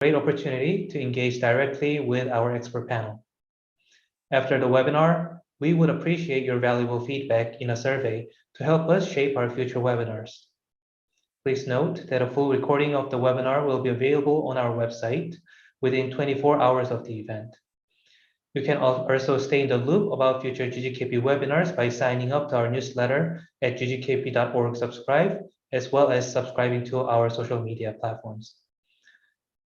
great opportunity to engage directly with our expert panel. After the webinar, we would appreciate your valuable feedback in a survey to help us shape our future webinars. Please note that a full recording of the webinar will be available on our website within 24 hours of the event. You can also stay in the loop about future GGKP webinars by signing up to our newsletter at ggkp.org/subscribe, as well as subscribing to our social media platforms.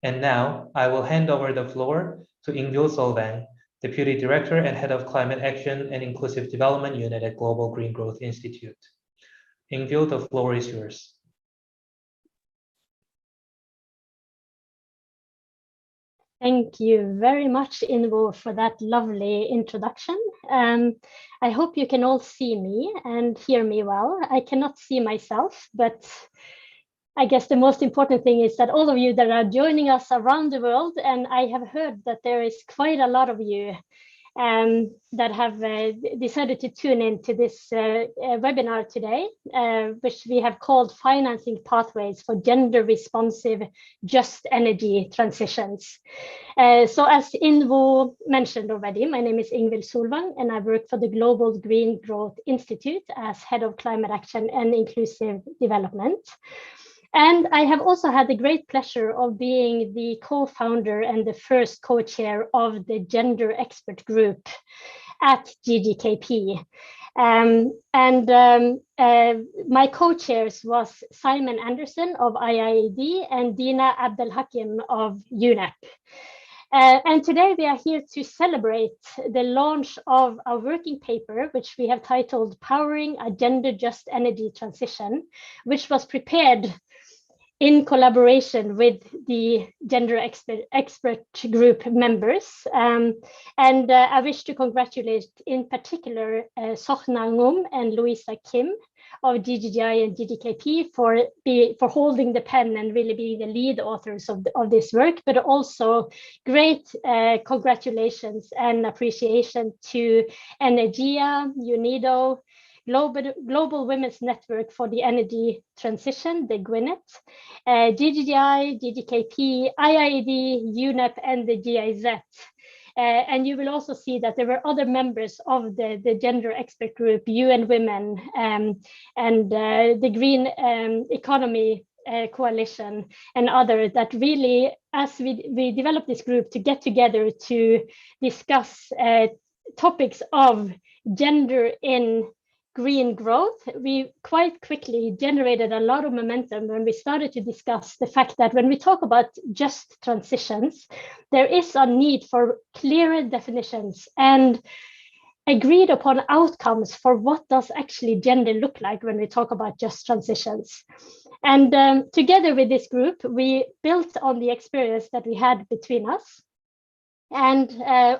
And now I will hand over the floor to Ingvild Solvang, Deputy Director and Head of Climate Action and Inclusive Development Unit at Global Green Growth Institute. Ingvild, the floor is yours. Thank you very much, Invo, for that lovely introduction. I hope you can all see me and hear me well. I cannot see myself, but I guess the most important thing is that all of you that are joining us around the world, and I have heard that there is quite a lot of you that have decided to tune into this webinar today, which we have called Financing Pathways for Gender Responsive Just Energy Transitions. So as Invo mentioned already, my name is Ingvild Solvang, and I work for the Global Green Growth Institute as Head of Climate Action and Inclusive Development. And I have also had the great pleasure of being the co-founder and the first co-chair of the Gender Expert Group at GGKP. My co-chairs was Simon Anderson of IIED and Dina Abdelhakim of UNEP. And today we are here to celebrate the launch of a working paper, which we have titled Powering a Gender Just Energy Transition, which was prepared in collaboration with the Gender Expert Group members. I wish to congratulate in particular Sokhna Ngum and Louisa Kim of GGGI and GGKP for holding the pen and really being the lead authors of this work, but also great congratulations and appreciation to Energia, UNIDO, Global Women's Network for the Energy Transition, the GWINET, GGGI, GGKP, IIED, UNEP, and the GIZ. And you will also see that there were other members of the Gender Expert Group, UN Women, and the Green Economy Coalition, and others that really, as we developed this group to get together to discuss topics of gender in green growth, we quite quickly generated a lot of momentum when we started to discuss the fact that when we talk about just transitions, there is a need for clearer definitions and agreed upon outcomes for what does actually gender look like when we talk about just transitions. And together with this group, we built on the experience that we had between us. And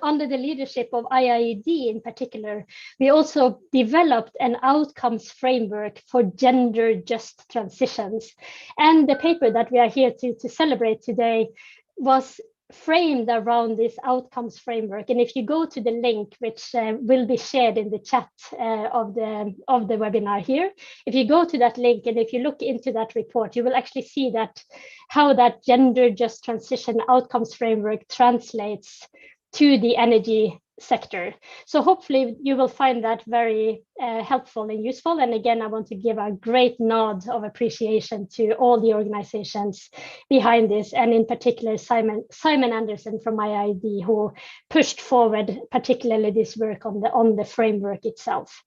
under the leadership of IIED in particular, we also developed an outcomes framework for gender just transitions. And the paper that we are here to celebrate today was framed around this outcomes framework. And if you go to the link, which will be shared in the chat of the webinar here, if you go to that link and if you look into that report, you will actually see that how that gender just transition outcomes framework translates to the energy sector. So hopefully you will find that very helpful and useful. And again, I want to give a great nod of appreciation to all the organizations behind this, and in particular Simon Anderson from IIED, who pushed forward particularly this work on the framework itself.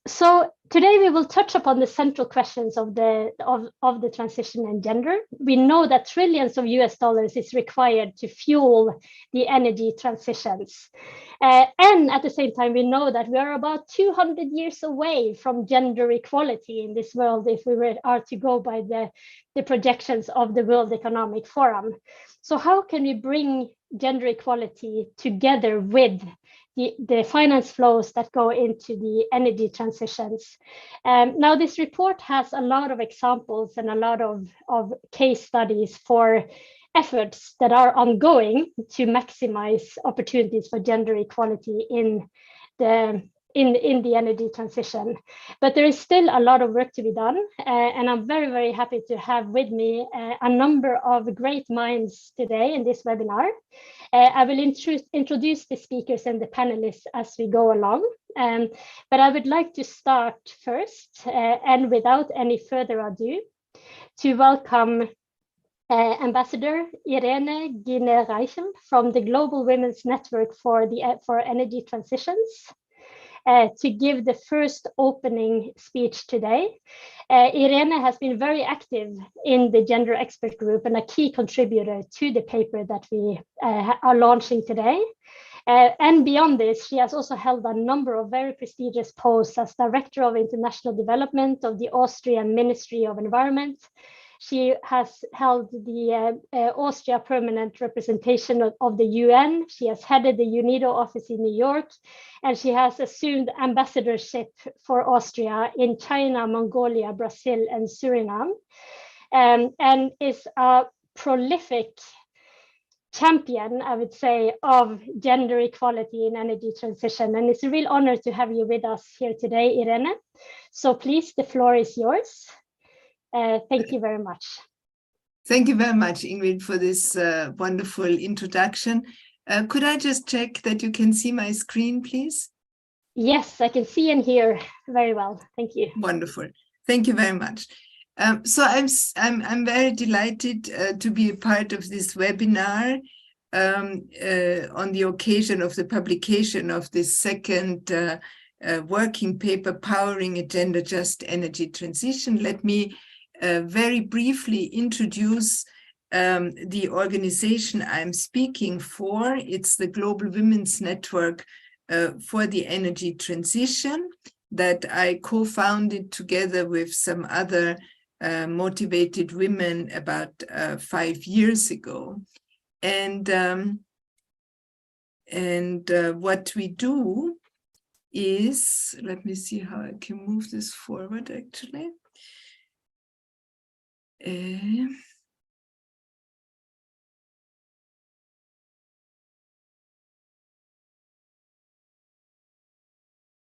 So today we will touch upon the central questions of the transition and gender. We know that trillions of US dollars is required to fuel the energy transitions. And at the same time, we know that we are about 200 years away from gender equality in this world if we are to go by the projections of the World Economic Forum. So how can we bring gender equality together with the finance flows that go into the energy transitions? Now, this report has a lot of examples and a lot of case studies for efforts that are ongoing to maximize opportunities for gender equality in the in the energy transition. But there is still a lot of work to be done, and I'm very, very happy to have with me a number of great minds today in this webinar. I will introduce the speakers and the panelists as we go along, but I would like to start first, and without any further ado, to welcome Ambassador Irene Gine-Reichel from the Global Women's Network for Energy Transitions, to give the first opening speech today. Irene has been very active in the Gender Expert Group and a key contributor to the paper that we are launching today. And beyond this, she has also held a number of very prestigious posts as Director of International Development of the Austrian Ministry of Environment. She has held the Austria Permanent Representation of the UN. She has headed the UNIDO office in New York, and she has assumed ambassadorship for Austria in China, Mongolia, Brazil, and Suriname, and is a prolific champion, I would say, of gender equality in energy transition. And it's a real honor to have you with us here today, Irene. So please, the floor is yours. Thank you very much. Thank you very much, Ingrid, for this wonderful introduction. Could I just check that you can see my screen, please? Yes, I can see and hear very well. Thank you. Wonderful. Thank you very much. So I'm very delighted to be a part of this webinar on the occasion of the publication of this second working paper, Powering a Gender Just Energy Transition. Let me very briefly introduce the organization I'm speaking for. It's the Global Women's Network for the Energy Transition that I co-founded together with some other motivated women about 5 years ago. And what we do is, let me see how I can move this forward actually.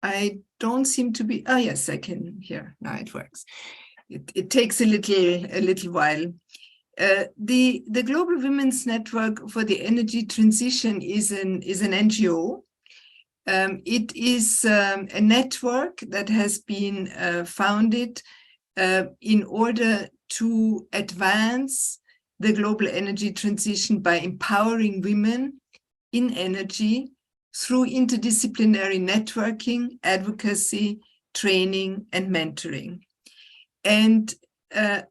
I don't seem to be, oh yes, I can hear, now it works. It takes a little while. The Global Women's Network for the Energy Transition is an NGO. It is a network that has been founded in order to advance the global energy transition by empowering women in energy through interdisciplinary networking, advocacy, training, and mentoring. And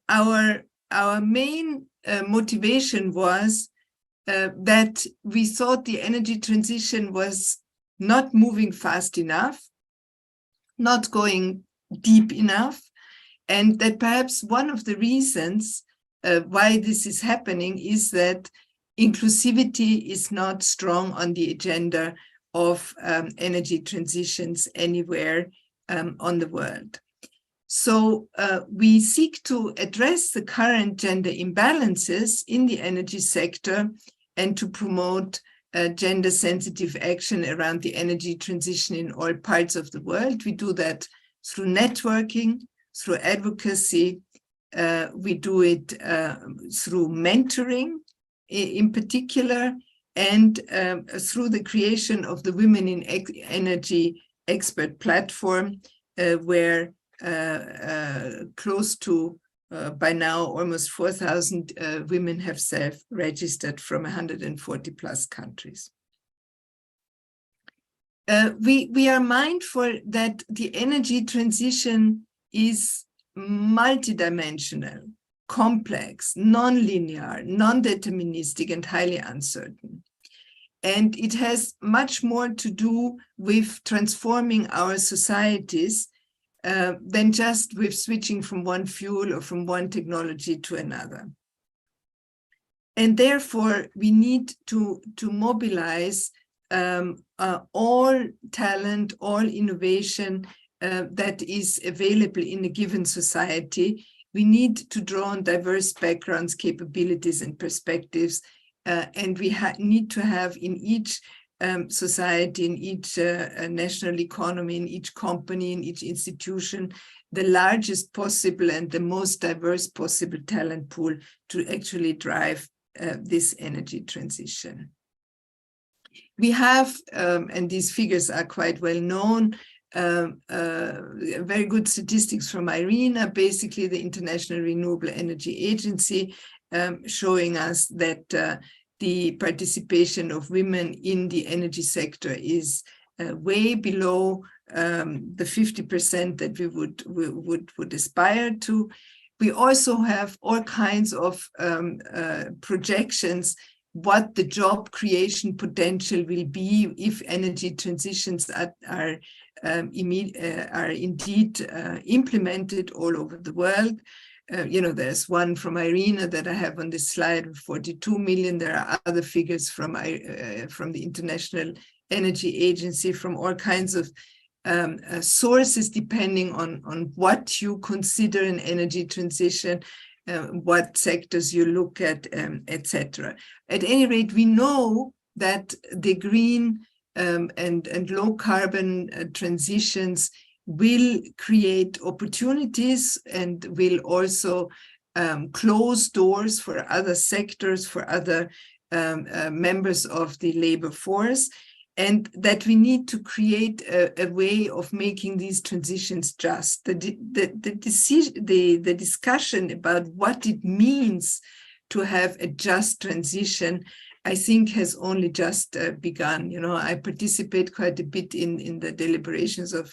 our main motivation was that we thought the energy transition was not moving fast enough, not going deep enough, and that perhaps one of the reasons why this is happening is that inclusivity is not strong on the agenda of energy transitions anywhere on the world. So we seek to address the current gender imbalances in the energy sector and to promote gender-sensitive action around the energy transition in all parts of the world. We do that through networking, through advocacy. We do it through mentoring in particular, and through the creation of the Women in Energy Expert Platform, where close to, by now, almost 4,000 women have self-registered from 140 plus countries. We are mindful that the energy transition is multidimensional, complex, non-linear, non-deterministic, and highly uncertain. And it has much more to do with transforming our societies than just with switching from one fuel or from one technology to another. And therefore, we need to mobilize all talent, all innovation that is available in a given society. We need to draw on diverse backgrounds, capabilities, and perspectives, and we need to have in each society, in each national economy, in each company, in each institution, the largest possible and the most diverse possible talent pool to actually drive this energy transition. We have, and these figures are quite well known, very good statistics from IRENA, basically the International Renewable Energy Agency, showing us that the participation of women in the energy sector is way below the 50% that we would aspire to. We also have all kinds of projections what the job creation potential will be if energy transitions are indeed implemented all over the world. There's one from IRENA that I have on this slide, 42 million. There are other figures from the International Energy Agency, from all kinds of sources, depending on what you consider an energy transition, what sectors you look at, etc. At any rate, we know that the green and low carbon transitions will create opportunities and will also close doors for other sectors, for other members of the labor force, and that we need to create a way of making these transitions just. The discussion about what it means to have a just transition, I think, has only just begun. I participate quite a bit in the deliberations of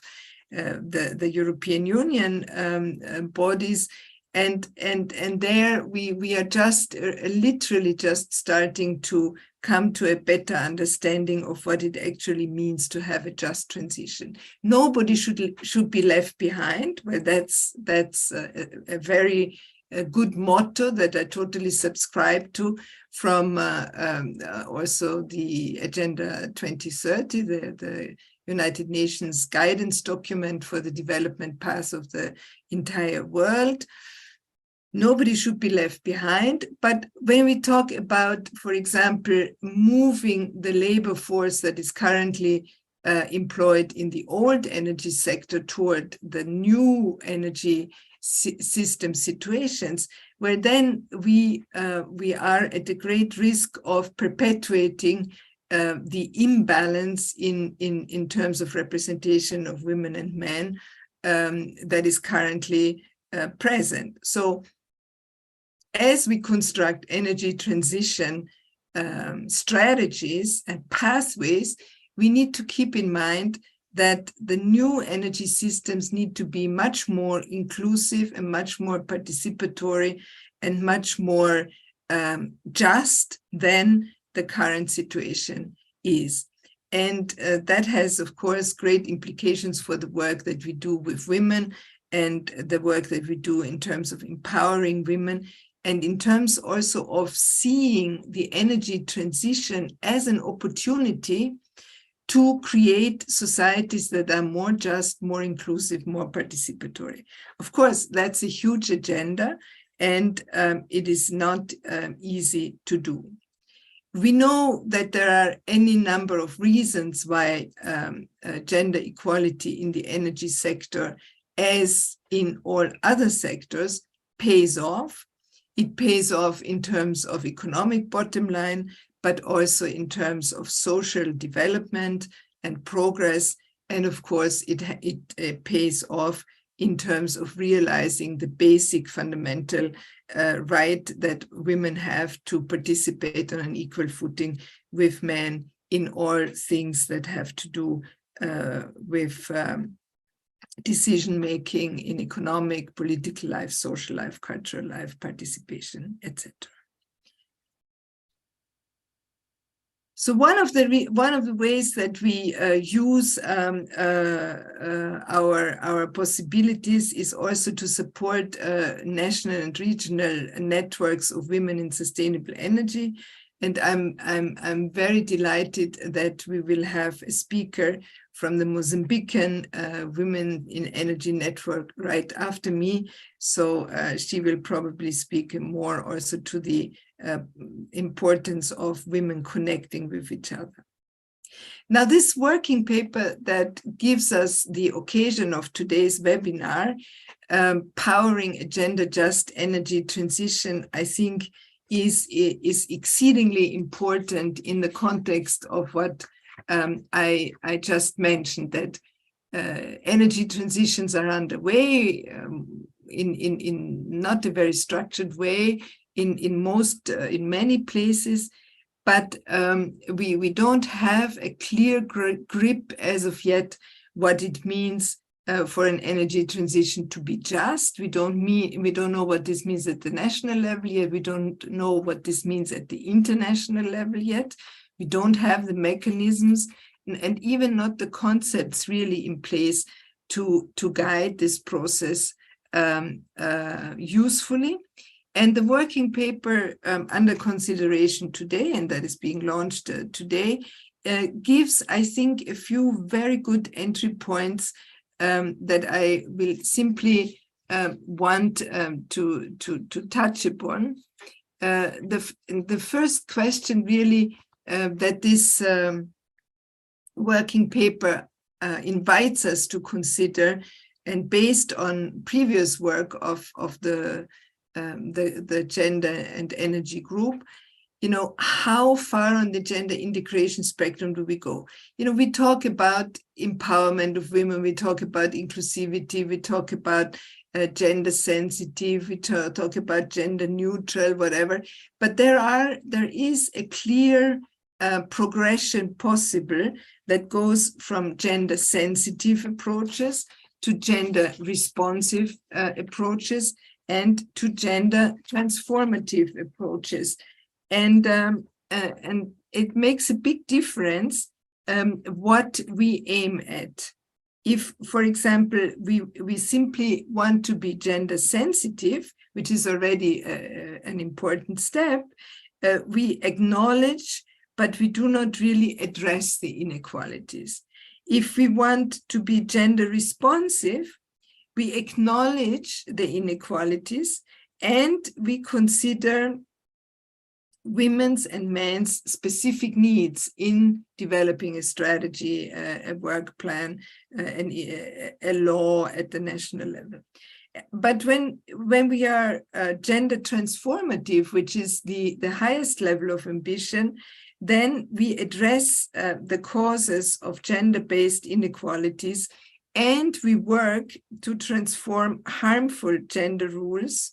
the European Union bodies, and there we are just literally just starting to come to a better understanding of what it actually means to have a just transition. Nobody should be left behind. Well, that's a very good motto that I totally subscribe to from also the Agenda 2030, the United Nations guidance document for the development path of the entire world. Nobody should be left behind. But when we talk about, for example, moving the labor force that is currently employed in the old energy sector toward the new energy system situations, where then we are at a great risk of perpetuating the imbalance in terms of representation of women and men that is currently present. So as we construct energy transition strategies and pathways, we need to keep in mind that the new energy systems need to be much more inclusive and much more participatory and much more just than the current situation is. And that has, of course, great implications for the work that we do with women and the work that we do in terms of empowering women, and in terms also of seeing the energy transition as an opportunity to create societies that are more just, more inclusive, more participatory. Of course, that's a huge agenda, and it is not easy to do. We know that there are any number of reasons why gender equality in the energy sector, as in all other sectors, pays off. It pays off in terms of economic bottom line, but also in terms of social development and progress. And of course, it pays off in terms of realizing the basic fundamental right that women have to participate on an equal footing with men in all things that have to do with decision-making in economic, political life, social life, cultural life, participation, etc. So one of the ways that we use our possibilities is also to support national and regional networks of women in sustainable energy. And I'm very delighted that we will have a speaker from the Mozambican Women in Energy Network right after me. So she will probably speak more also to the importance of women connecting with each other. Now, this working paper that gives us the occasion of today's webinar, Powering a Gender Just Energy Transition, I think is exceedingly important in the context of what I just mentioned, that energy transitions are underway in not a very structured way in many places, but we don't have a clear grip as of yet what it means for an energy transition to be just. We don't know what this means at the national level yet. We don't know what this means at the international level yet. We don't have the mechanisms and even not the concepts really in place to guide this process usefully. And the working paper under consideration today, and that is being launched today, gives, I think, a few very good entry points that I will simply want to touch upon. The first question really that this working paper invites us to consider, and based on previous work of the Gender and Energy Group, how far on the gender integration spectrum do we go? We talk about empowerment of women, we talk about inclusivity, we talk about gender sensitive, we talk about gender neutral, whatever. But there is a clear progression possible that goes from gender sensitive approaches to gender responsive approaches and to gender transformative approaches. And it makes a big difference what we aim at. If, for example, we simply want to be gender sensitive, which is already an important step, we acknowledge, but we do not really address the inequalities. If we want to be gender responsive, we acknowledge the inequalities and we consider women's and men's specific needs in developing a strategy, a work plan, a law at the national level. But when we are gender transformative, which is the highest level of ambition, then we address the causes of gender-based inequalities, and we work to transform harmful gender rules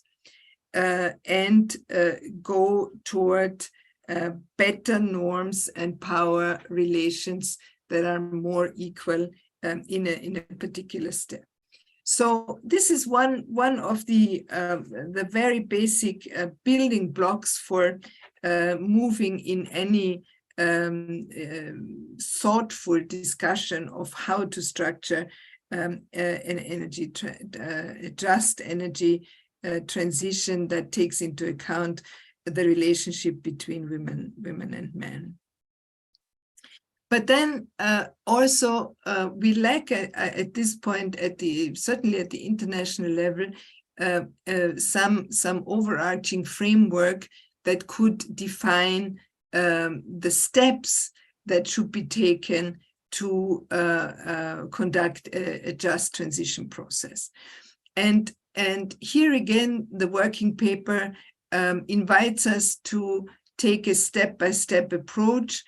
and go toward better norms and power relations that are more equal in a particular step. So this is one of the very basic building blocks for moving in any thoughtful discussion of how to structure an energy just energy transition that takes into account the relationship between women and men. But then also we lack at this point, certainly at the international level, some overarching framework that could define the steps that should be taken to conduct a just transition process. And here again, the working paper invites us to take a step-by-step approach.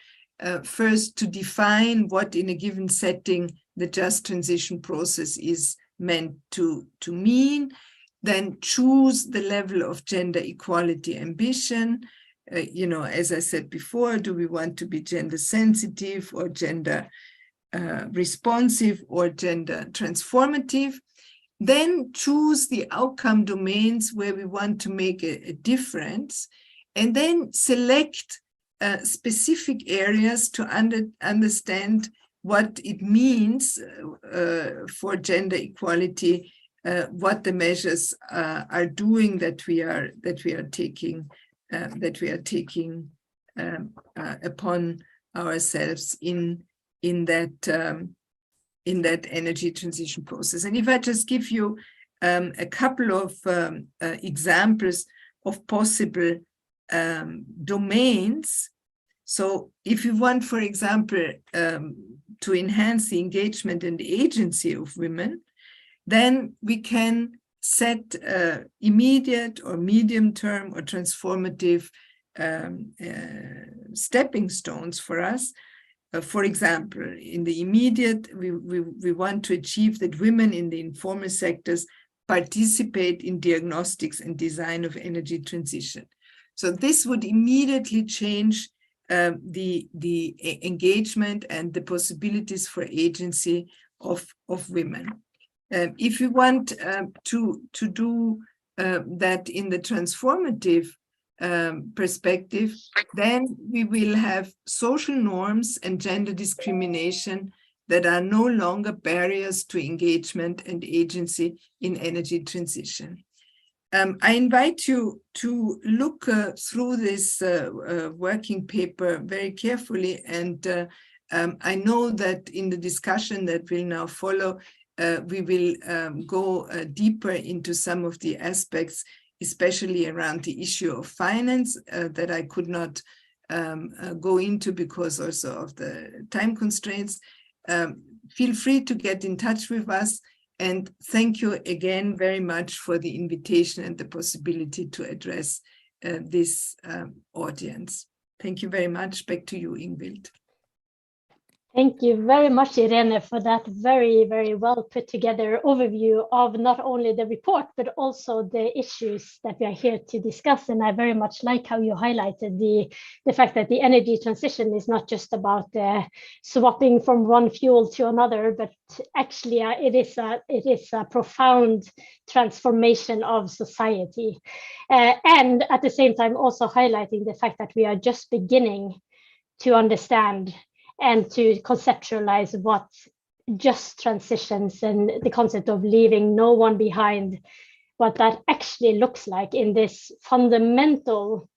First, to define what in a given setting the just transition process is meant to mean, then choose the level of gender equality ambition. As I said before, do we want to be gender sensitive or gender responsive or gender transformative? Then choose the outcome domains where we want to make a difference, and then select specific areas to understand what it means for gender equality, what the measures are doing that we are taking upon ourselves in that energy transition process. And if I just give you a couple of examples of possible domains So if you want, for example, to enhance the engagement and the agency of women, then we can set immediate or medium-term or transformative stepping stones for us. For example, in the immediate, we want to achieve that women in the informal sectors participate in diagnostics and design of energy transition. So this would immediately change the engagement and the possibilities for agency of women. If you want to do that in the transformative perspective, then we will have social norms and gender discrimination that are no longer barriers to engagement and agency in energy transition. I invite you to look through this working paper very carefully, and I know that in the discussion that will now follow, we will go deeper into some of the aspects, especially around the issue of finance that I could not go into because also of the time constraints. Feel free to get in touch with us, and thank you again very much for the invitation and the possibility to address this audience. Thank you very much. Back to you, Ingvild. Thank you very much, Irene, for that very, very well put together overview of not only the report, but also the issues that we are here to discuss. And I very much like how you highlighted the fact that the energy transition is not just about swapping from one fuel to another, but actually it is a profound transformation of society. And at the same time, also highlighting the fact that we are just beginning to understand and to conceptualize what just transitions and the concept of leaving no one behind, what that actually looks like in this fundamental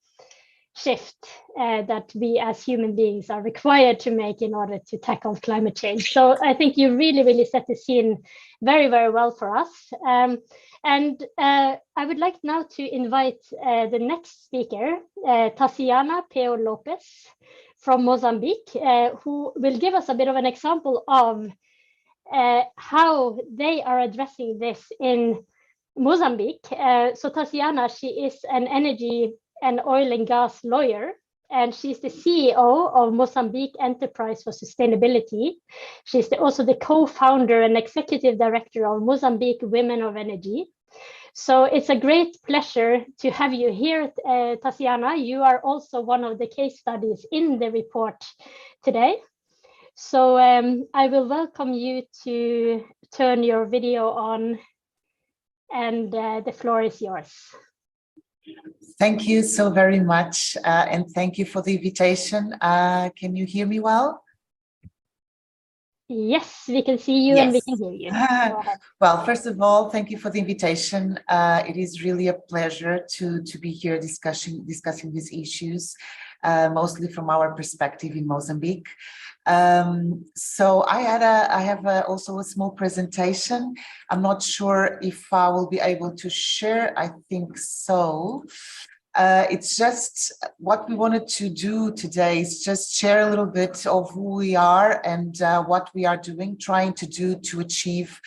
shift that we as human beings are required to make in order to tackle climate change. So I think you really, really set the scene very, very well for us. And I would like now to invite the next speaker, Tatiana Peo Lopez from Mozambique, who will give us a bit of an example of how they are addressing this in Mozambique. So Tatiana, she is an energy and oil and gas lawyer, and she's the CEO of Mozambique Enterprise for Sustainability. She's also the co-founder and executive director of Mozambique Women of Energy. So it's a great pleasure to have you here, Tatiana. You are also one of the case studies in the report today. So I will welcome you to turn your video on, and the floor is yours. Thank you so very much, and thank you for the invitation. Can you hear me well? Yes, we can see you. Yes. And we can hear you. Go ahead. Well, first of all, thank you for the invitation. It is really a pleasure to be here discussing these issues, mostly from our perspective in Mozambique. So I have also a small presentation. I'm not sure if I will be able to share. I think so. It's just what we wanted to do today is just share a little bit of who we are and what we are doing, trying to do to achieve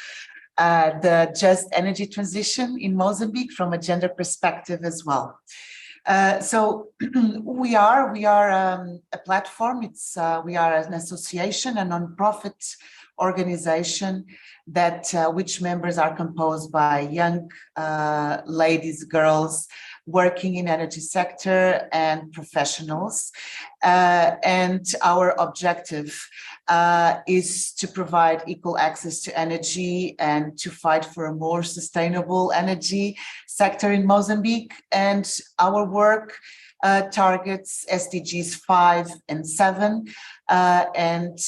the just energy transition in Mozambique from a gender perspective as well. So we are a platform. We are an association, a non-profit organization that which members are composed by young ladies, girls working in energy sector and professionals. And our objective is to provide equal access to energy and to fight for a more sustainable energy sector in Mozambique. And our work targets SDGs 5 and 7, and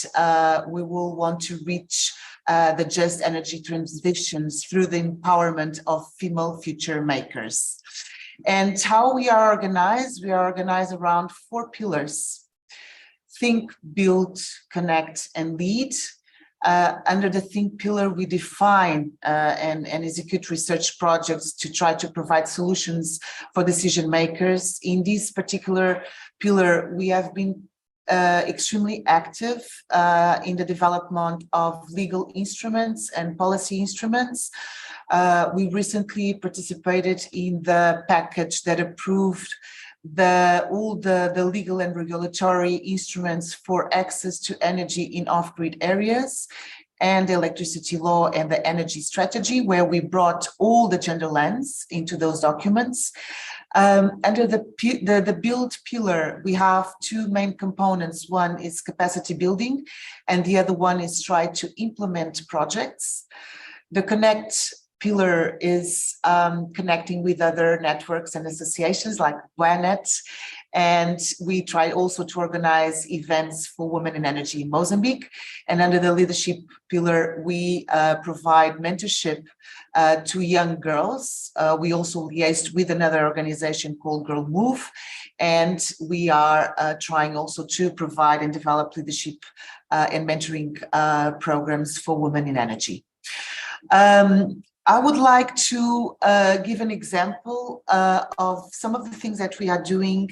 we will want to reach the just energy transitions through the empowerment of female future makers. And how we are organized around 4 pillars: think, build, connect, and lead. Under the think pillar, we define and execute research projects to try to provide solutions for decision makers. In this particular pillar, we have been extremely active in the development of legal instruments and policy instruments. We recently participated in the package that approved all the legal and regulatory instruments for access to energy in off-grid areas, and the electricity law and the energy strategy, where we brought all the gender lens into those documents. Under the build pillar, we have two main components. One is capacity building, and the other one is try to implement projects. The connect pillar is connecting with other networks and associations like WANET, and we try also to organize events for women in energy in Mozambique. And under the leadership pillar, we provide mentorship to young girls. We also liaised with another organization called Girl Move, and we are trying also to provide and develop leadership and mentoring programs for women in energy. I would like to give an example of some of the things that we are doing,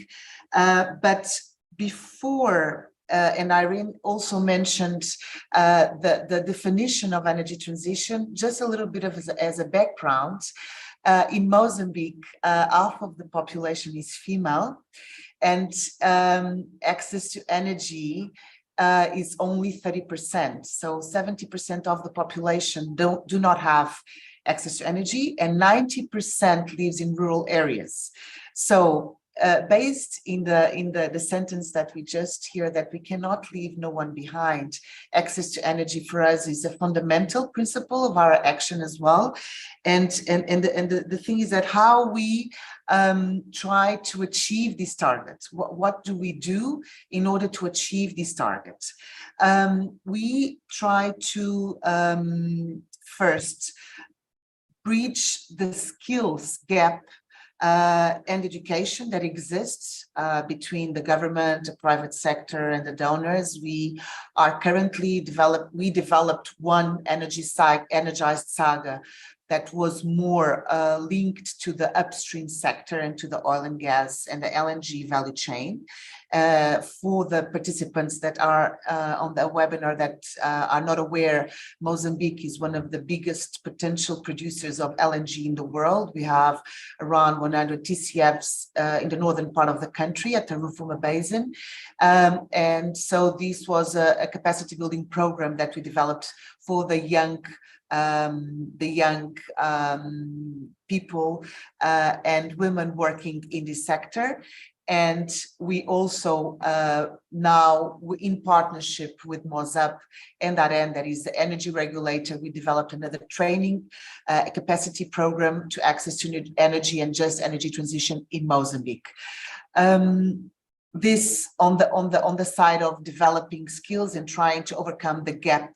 but before, and Irene also mentioned the definition of energy transition, just a little bit of as a background. In Mozambique, half of the population is female, and access to energy is only 30%. So 70% of the population do not have access to energy, and 90% lives in rural areas. So based in the sentence that we just hear, that we cannot leave no one behind, access to energy for us is a fundamental principle of our action as well. And the thing is that how we try to achieve these targets. What do we do in order to achieve these targets? We try to first bridge the skills gap and education that exists between the government, the private sector, and the donors. We are currently developed one energized saga that was more linked to the upstream sector and to the oil and gas and the LNG value chain. For the participants that are on the webinar that are not aware, Mozambique is one of the biggest potential producers of LNG in the world. We have around 100 TCFs in the northern part of the country at the Rufuma Basin. And so this was a capacity building program that we developed for the young people and women working in this sector. And we also now, in partnership with MOSAP and AREN, that is the energy regulator, we developed another training capacity program to access to energy and just energy transition in Mozambique. This on the side of developing skills and trying to overcome the gap,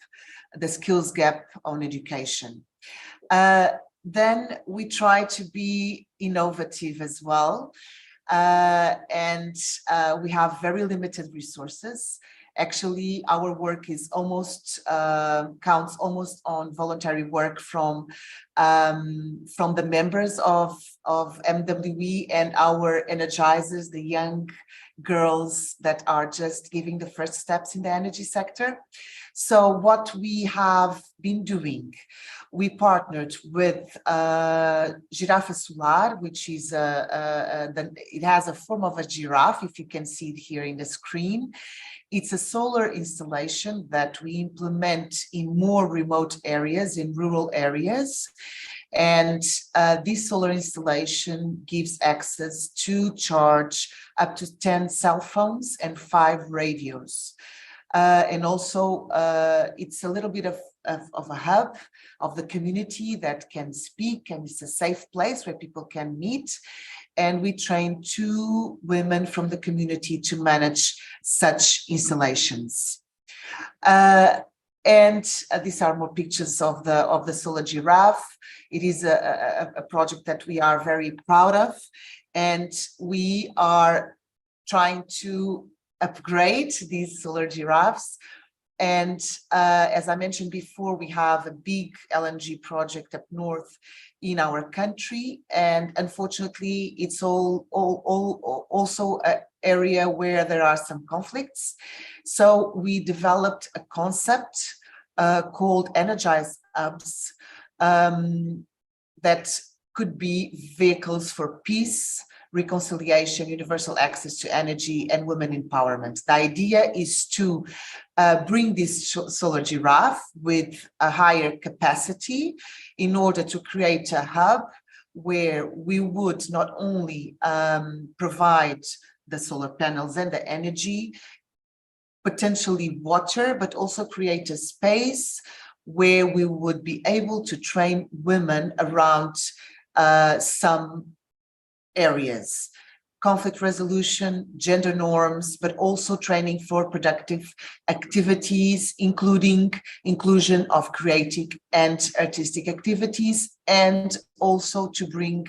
the skills gap on education. Then we try to be innovative as well. And we have very limited resources. Actually, our work is almost counts almost on voluntary work from the members of MWE and our energizers, the young girls that are just giving the first steps in the energy sector. So what we have been doing, we partnered with Girafa Solar, which is it has a form of a giraffe, if you can see it here in the screen. It's a solar installation that we implement in more remote areas, in rural areas. And this solar installation gives access to charge up to 10 cell phones and 5 radios. And also it's a little bit of a hub of the community that can speak, and it's a safe place where people can meet. And we train 2 women from the community to manage such installations. And these are more pictures of the solar giraffe. It is a project that we are very proud of, and we are trying to upgrade these solar giraffes. And as I mentioned before, we have a big LNG project up north in our country, and unfortunately, it's also area where there are some conflicts. So we developed a concept called Energize Hubs that could be vehicles for peace, reconciliation, universal access to energy, and women empowerment. The idea is to bring this solar giraffe with a higher capacity in order to create a hub where we would not only provide the solar panels and the energy, potentially water, but also create a space where we would be able to train women around some areas: conflict resolution, gender norms, but also training for productive activities, including inclusion of creative and artistic activities, and also to bring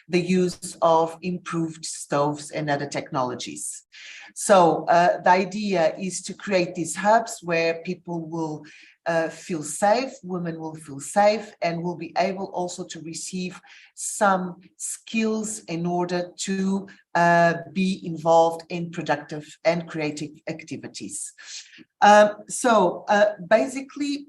the use of improved stoves and other technologies. So the idea is to create these hubs where people will feel safe, women will feel safe, and will be able also to receive some skills in order to be involved in productive and creative activities. Basically,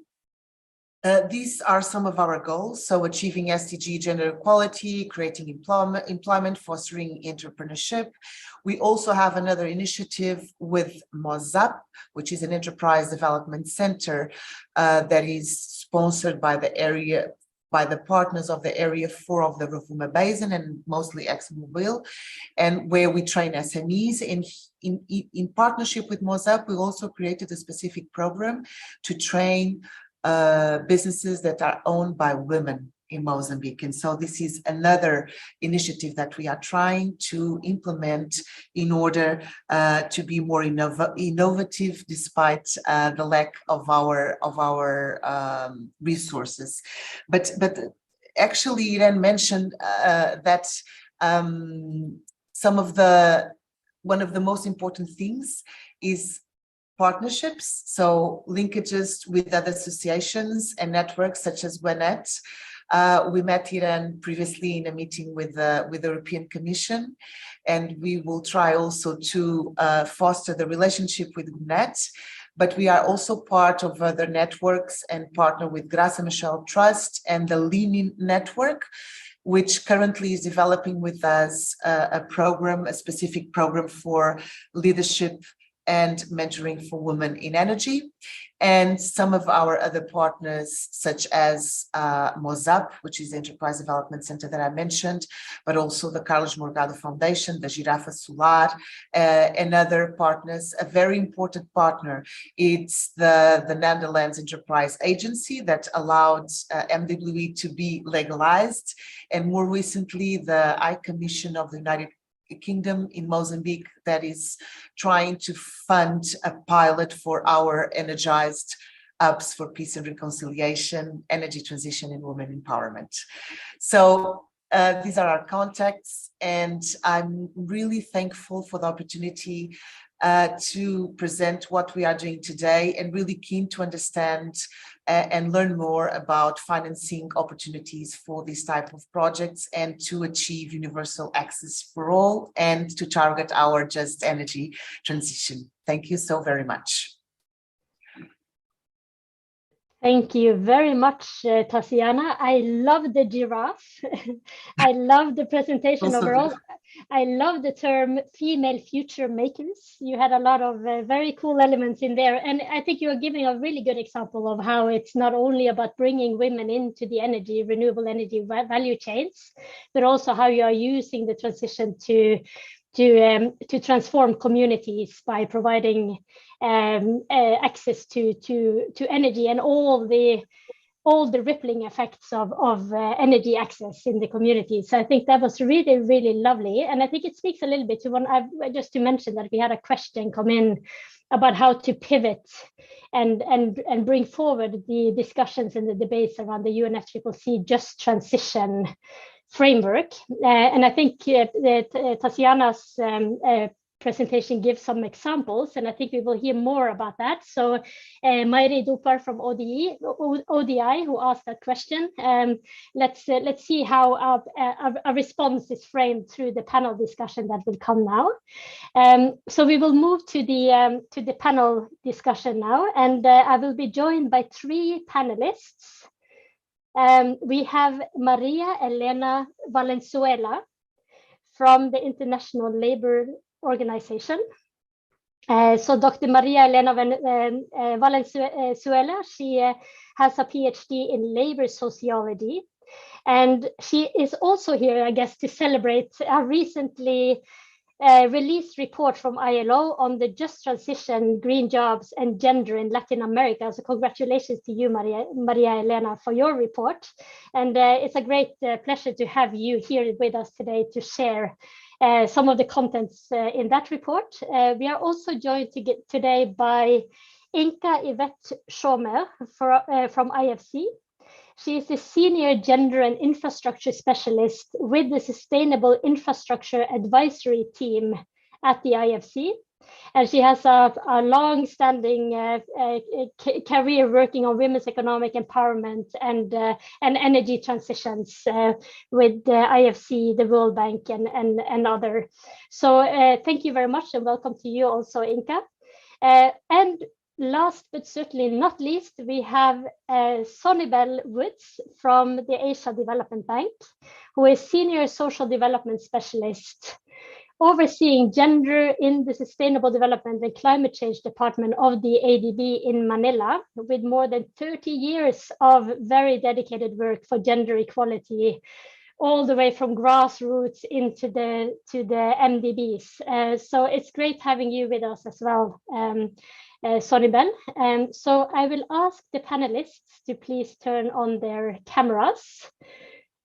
these are some of our goals. So achieving SDG gender equality, creating employment, fostering entrepreneurship. We also have another initiative with MOZAP, which is an enterprise development center that is sponsored by the partners of the Area 4 of the Rovuma Basin, and mostly ExxonMobil, and where we train SMEs. In partnership with MOZAP, we also created a specific program to train businesses that are owned by women in Mozambique. And so this is another initiative that we are trying to implement in order to be more innovative despite the lack of our resources. But actually, Irene mentioned that one of the most important things is partnerships, so linkages with other associations and networks such as WENET. We met Iran previously in a meeting with the European Commission, and we will try also to foster the relationship with WENET, but we are also part of other networks and partner with Graça Machel Trust and the Lenin Network, which currently is developing with us a specific program for leadership and mentoring for women in energy. And some of our other partners, such as MOZAP, which is the Enterprise Development Center that I mentioned, but also the Carlos Morgado Foundation, the Girafa Solar, and other partners. A very important partner, it's the Netherlands Enterprise Agency that allowed MWE to be legalized, and more recently, the High Commission of the United Kingdom in Mozambique that is trying to fund a pilot for our energized hubs for peace and reconciliation, energy transition, and women empowerment. So these are our contacts, and I'm really thankful for the opportunity to present what we are doing today, and really keen to understand and learn more about financing opportunities for these type of projects, and to achieve universal access for all, and to target our just energy transition. Thank you so very much. Thank you very much, Tatiana. I love the giraffe. I love the presentation overall. I love the term female future makers. You had a lot of very cool elements in there. And I think you're giving a really good example of how it's not only about bringing women into the renewable energy value chains, but also how you are using the transition to transform communities by providing access to energy and all the rippling effects of energy access in the community. So I think that was really, really lovely. And I think it speaks a little bit to just to mention that we had a question come in about how to pivot and bring forward the discussions and the debates around the UNFCCC just transition framework. And I think Tatiana's presentation gives some examples, and I think we will hear more about that. So Mairi Dupar from ODI, who asked that question, let's see how a response is framed through the panel discussion that will come now. So we will move to the panel discussion now, and I will be joined by 3 panelists. We have Maria Elena Valenzuela from the International Labour Organization. So Dr. Maria Elena Valenzuela, she has a PhD in labor sociology, and she is also here, I guess, to celebrate a recently released report from ILO on the just transition, green jobs, and gender in Latin America. So congratulations to you, Maria Elena, for your report. And it's a great pleasure to have you here with us today to share some of the contents in that report. We are also joined today by Inka Yvette Schomer from IFC. She is the Senior Gender and Infrastructure Specialist with the Sustainable Infrastructure Advisory Team at the IFC. And she has a long-standing career working on women's economic empowerment and energy transitions with the IFC, the World Bank, and other. So thank you very much, and welcome to you also, Inka. And last but certainly not least, we have Sonibel Woods from the Asia Development Bank, who is Senior Social Development Specialist, overseeing gender in the Sustainable Development and Climate Change Department of the ADB in Manila, with more than 30 years of very dedicated work for gender equality, all the way from grassroots into the MDBs. So it's great having you with us as well, Sonibel. So I will ask the panelists to please turn on their cameras,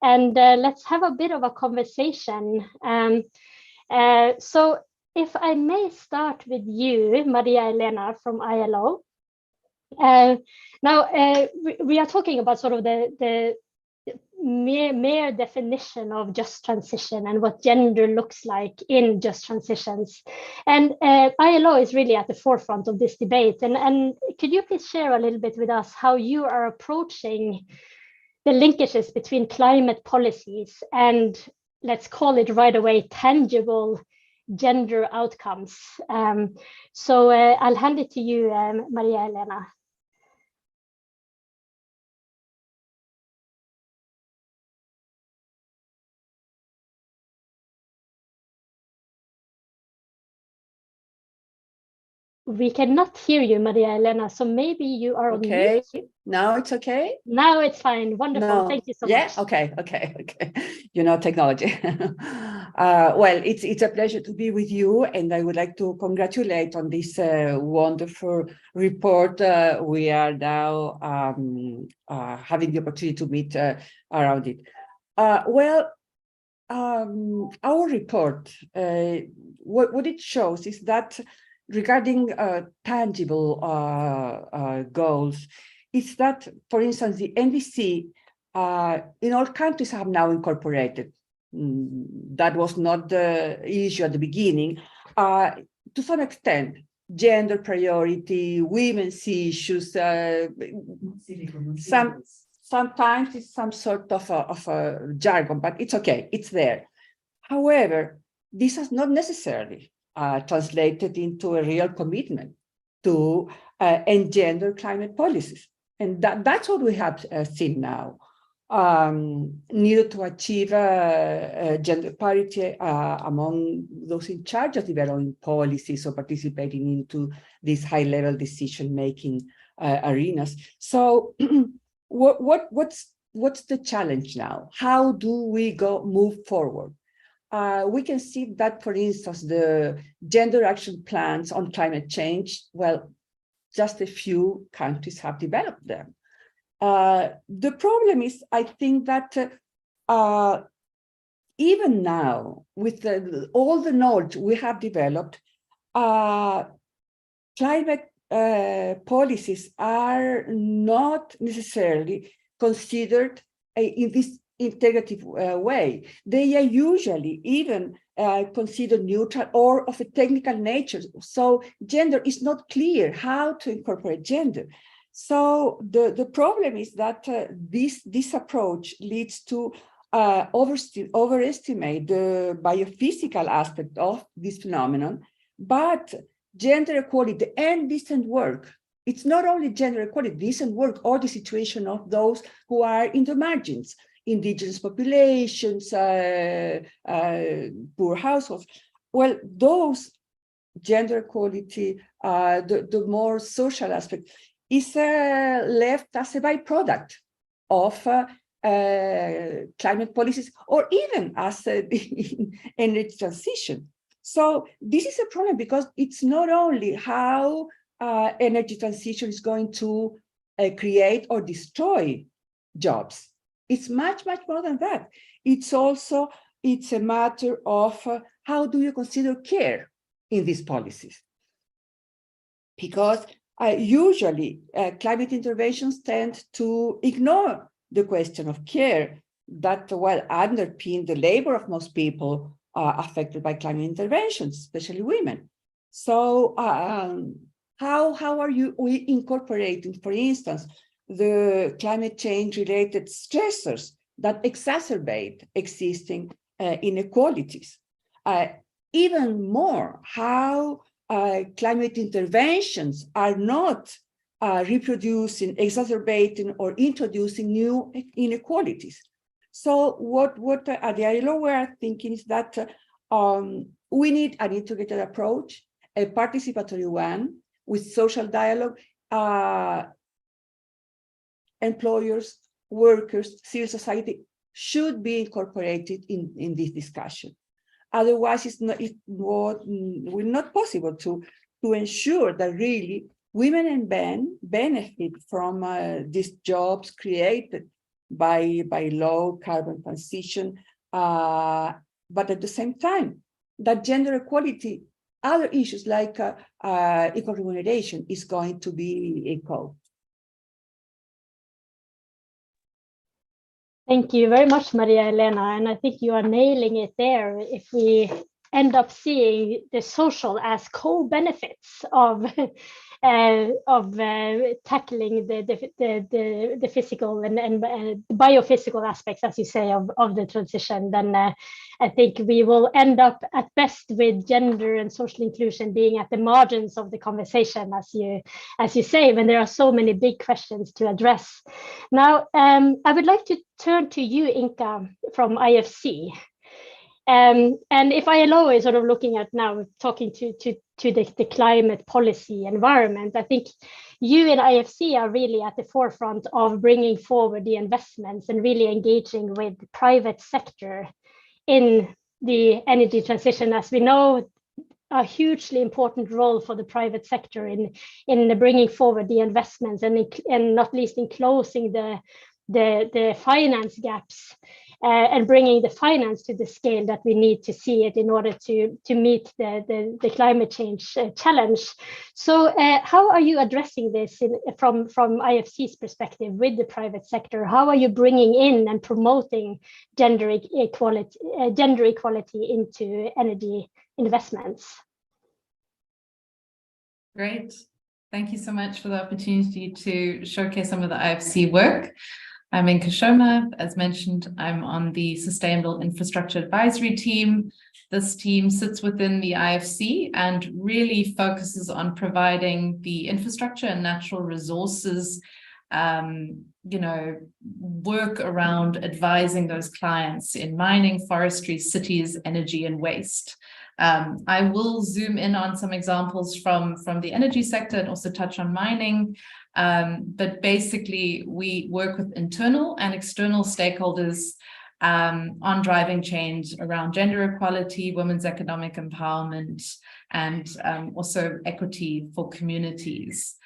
and let's have a bit of a conversation. So if I may start with you, Maria Elena from ILO. Now, we are talking about sort of the mere definition of just transition and what gender looks like in just transitions. And ILO is really at the forefront of this debate. And could you please share a little bit with us how you are approaching the linkages between climate policies and, let's call it right away, tangible gender outcomes? So I'll hand it to you, Maria Elena. We cannot hear you, Maria Elena, so maybe you are on mute. Now it's okay? Now it's fine. Wonderful. No. Thank you so much. Okay. You know, technology. Well, it's a pleasure to be with you, and I would like to congratulate on this wonderful report. We are now having the opportunity to meet around it. Well, our report, what it shows is that regarding tangible goals, it's that, for instance, the NDC in all countries have now incorporated. That was not the issue at the beginning. To some extent, gender priority, women's issues, sometimes it's some sort of a jargon, but it's okay, it's there. However, this has not necessarily translated into a real commitment to engender climate policies. And that's what we have seen now. Needed to achieve gender parity among those in charge of developing policies or participating into these high-level decision-making arenas. So what's the challenge now? How do we move forward? We can see that, for instance, the gender action plans on climate change, well, just a few countries have developed them. The problem is, I think that even now, with all the knowledge we have developed, climate policies are not necessarily considered in this integrative way. They are usually, even considered neutral or of a technical nature. So gender is not clear how to incorporate gender. So the problem is that this approach leads to overestimate the biophysical aspect of this phenomenon, but gender equality and decent work, it's not only gender equality, decent work, or the situation of those who are in the margins, indigenous populations, poor households. Well, those gender equality, the more social aspect, is left as a byproduct of climate policies, or even as energy transition. So this is a problem because it's not only how energy transition is going to create or destroy jobs. It's much, much more than that. It's a matter of how do you consider care in these policies? Because usually climate interventions tend to ignore the question of care that will underpin the labor of most people affected by climate interventions, especially women. So how are you incorporating, for instance, the climate change related stressors that exacerbate existing inequalities? Even more, how climate interventions are not reproducing, exacerbating, or introducing new inequalities. So what at the ILO we are thinking is that we need an integrated approach, a participatory one with social dialogue, employers, workers, civil society should be incorporated in this discussion. Otherwise, it will not possible to ensure that really women and men benefit from these jobs created by low carbon transition, but at the same time, that gender equality, other issues like equal remuneration is going to be equal. Thank you very much, Maria Elena. And I think you are nailing it there. If we end up seeing the social as co-benefits of tackling the physical and biophysical aspects, as you say, of the transition, then I think we will end up at best with gender and social inclusion being at the margins of the conversation, as you say, when there are so many big questions to address. Now, I would like to turn to you, Inka, from IFC. And if ILO is sort of looking at now, talking to the climate policy environment, I think you and IFC are really at the forefront of bringing forward the investments and really engaging with the private sector in the energy transition. As we know, a hugely important role for the private sector in bringing forward the investments and not least in closing the finance gaps. And bringing the finance to the scale that we need to see it in order to meet the climate change challenge. So how are you addressing this from IFC's perspective with the private sector? How are you bringing in and promoting gender equality into energy investments? Great. Thank you so much for the opportunity to showcase some of the IFC work. I'm Inka Shoma. As mentioned, I'm on the Sustainable Infrastructure Advisory Team. This team sits within the IFC and really focuses on providing the infrastructure and natural resources, work around advising those clients in mining, forestry, cities, energy, and waste. I will zoom in on some examples from the energy sector and also touch on mining. But basically, we work with internal and external stakeholders on driving change around gender equality, women's economic empowerment, and also equity for communities.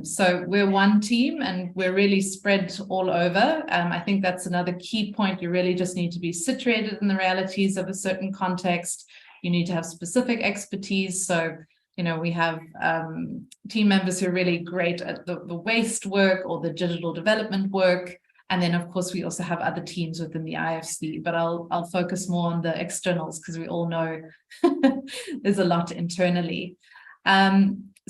So we're one team and we're really spread all over. I think that's another key point. You really just need to be situated in the realities of a certain context. You need to have specific expertise. So we have team members who are really great at the waste work or the digital development work. And then, of course, we also have other teams within the IFC, but I'll focus more on the externals because we all know there's a lot internally.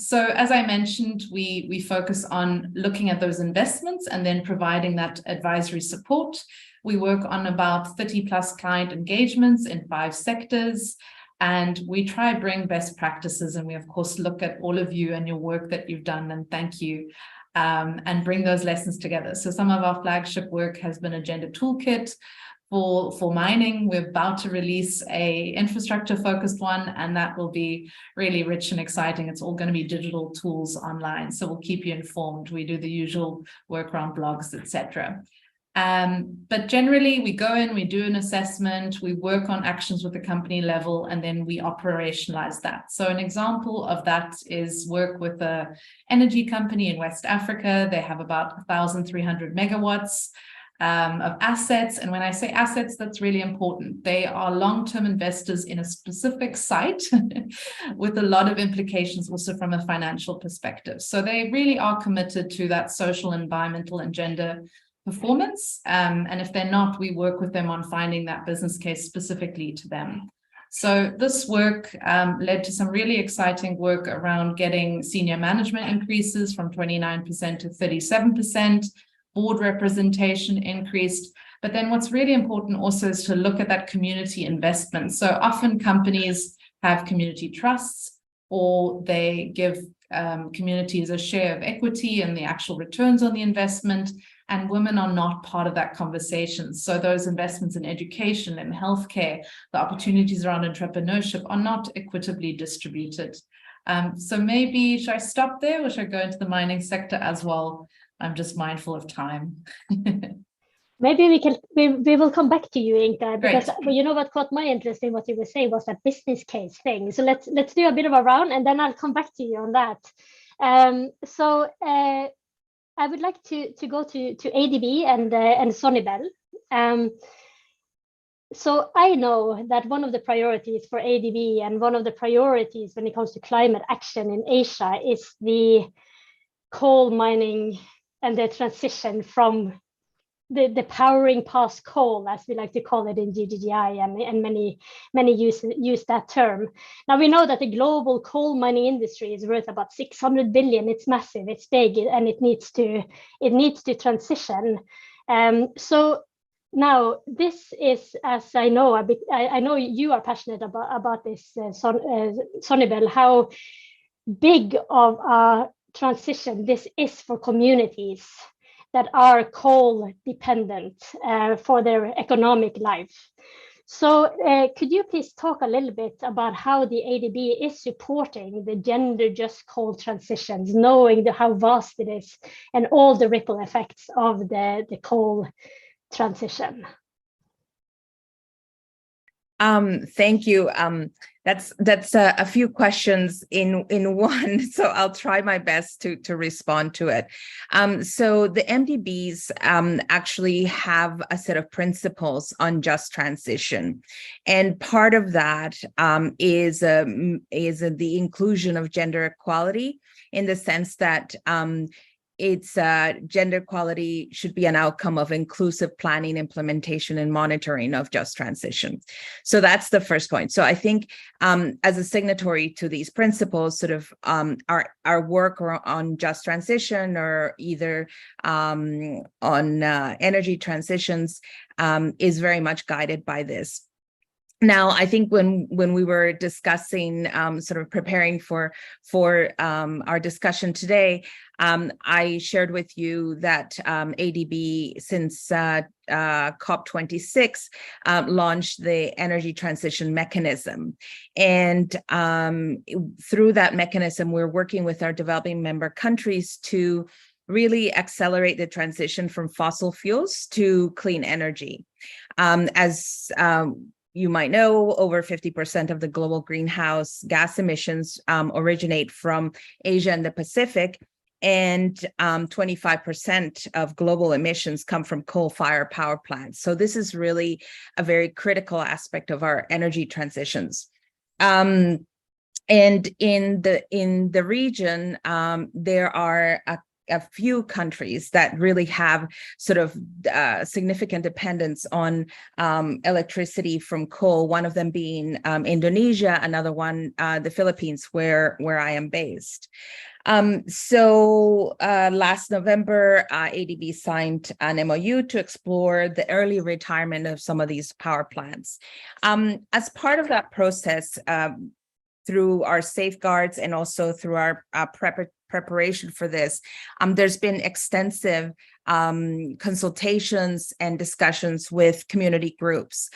So as I mentioned, we focus on looking at those investments and then providing that advisory support. We work on about 30 plus client engagements in 5 sectors, and we try to bring best practices. And we, of course, look at all of you and your work that you've done, and thank you, and bring those lessons together. So some of our flagship work has been a gender toolkit for mining. We're about to release a infrastructure focused one, and that will be really rich and exciting. It's all going to be digital tools online, so we'll keep you informed. We do the usual work around blogs, etc. But generally we go in, we do an assessment, we work on actions with the company level, and then we operationalize that. So an example of that is work with an energy company in West Africa. They have about 1,300 megawatts of assets. And when I say assets, that's really important. They are long-term investors in a specific site with a lot of implications also from a financial perspective. So they really are committed to that social, environmental, and gender performance. And if they're not, we work with them on finding that business case specifically to them. So this work led to some really exciting work around getting senior management increases from 29% to 37%. Board representation increased. But then what's really important also is to look at that community investment. So often companies have community trusts, or they give communities a share of equity and the actual returns on the investment, and women are not part of that conversation. So those investments in education and healthcare, the opportunities around entrepreneurship are not equitably distributed. So maybe, should I stop there, or should I go into the mining sector as well? I'm just mindful of time. Maybe we will come back to you, Inka, because Great. you know what caught my interest in what you were saying was that business case thing. So let's do a bit of a round, and then I'll come back to you on that. So I would like to go to ADB and Sonnibel. So I know that one of the priorities for ADB and one of the priorities when it comes to climate action in Asia is the coal mining and the transition from the powering past coal, as we like to call it in GGGI, and many use that term. Now we know that the global coal mining industry is worth about 600 billion. It's massive, it's big, and it needs to transition. So now this is, as I know, I know you are passionate about this, Sonnibel, how big of a transition this is for communities that are coal dependent for their economic life. So could you please talk a little bit about how the ADB is supporting the gender just coal transitions, knowing how vast it is and all the ripple effects of the coal transition? Thank you. That's a few questions in one, so I'll try my best to respond to it. So the MDBs actually have a set of principles on just transition, and part of that is the inclusion of gender equality, in the sense that it's gender equality should be an outcome of inclusive planning, implementation, and monitoring of just transition. So that's the first point. So I think as a signatory to these principles, sort of our work on just transition, or either on energy transitions, is very much guided by this. Now, I think when we were discussing, sort of preparing for our discussion today, I shared with you that ADB, since COP26, launched the Energy Transition Mechanism. And through that mechanism, we're working with our developing member countries to really accelerate the transition from fossil fuels to clean energy. As you might know, over 50% of the global greenhouse gas emissions originate from Asia and the Pacific, and 25% of global emissions come from coal-fired power plants. So this is really a very critical aspect of our energy transitions. And in the region, there are a few countries that really have sort of significant dependence on electricity from coal, one of them being Indonesia, another one, the Philippines, where I am based. So last November, ADB signed an MOU to explore the early retirement of some of these power plants. As part of that process, through our safeguards and also through our preparation for this, there's been extensive consultations and discussions with community groups.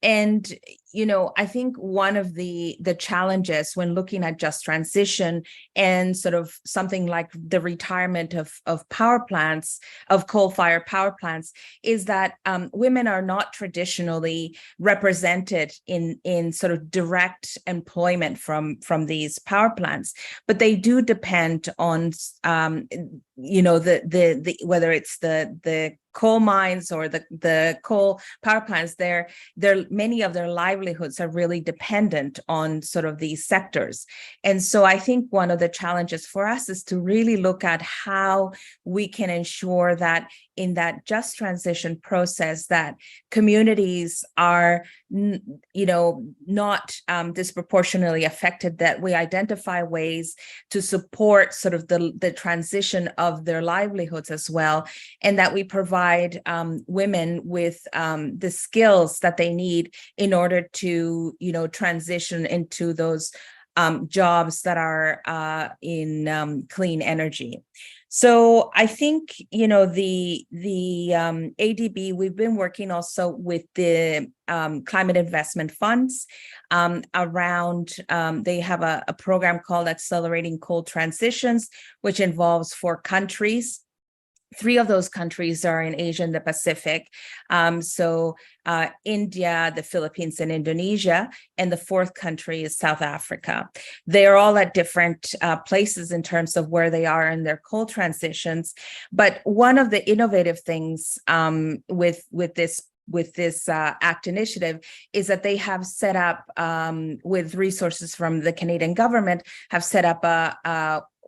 And, you know, I think one of the challenges when looking at just transition and sort of something like the retirement of power plants, of coal-fired power plants, is that women are not traditionally represented in sort of direct employment from these power plants, but they do depend on, you know, the whether it's the coal mines or the coal power plants, many of their livelihoods are really dependent on sort of these sectors. And so I think one of the challenges for us is to really look at how we can ensure that in that just transition process that communities are, you know, not disproportionately affected, that we identify ways to support sort of the transition of their livelihoods as well, and that we provide women with the skills that they need in order to, you know, transition into those jobs that are in clean energy. So I think, you know, the ADB, we've been working also with the climate investment funds around, they have a program called Accelerating Coal Transitions, which involves 4 countries. 3 of those countries are in Asia and the Pacific. So India, the Philippines, and Indonesia, and the 4th country is South Africa. They're all at different places in terms of where they are in their coal transitions. But one of the innovative things with this ACT initiative is that they have set up, with resources from the Canadian government, have set up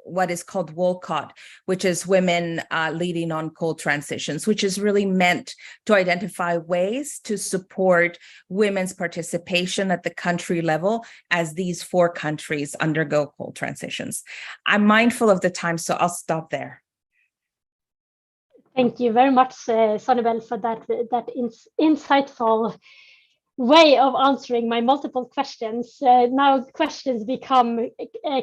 what is called WOLCOT, which is Women Leading on Coal Transitions, which is really meant to identify ways to support women's participation at the country level as these 4 countries undergo coal transitions. I'm mindful of the time, so I'll stop there. Thank you very much, Sonibel, for that insightful way of answering my multiple questions. Now questions become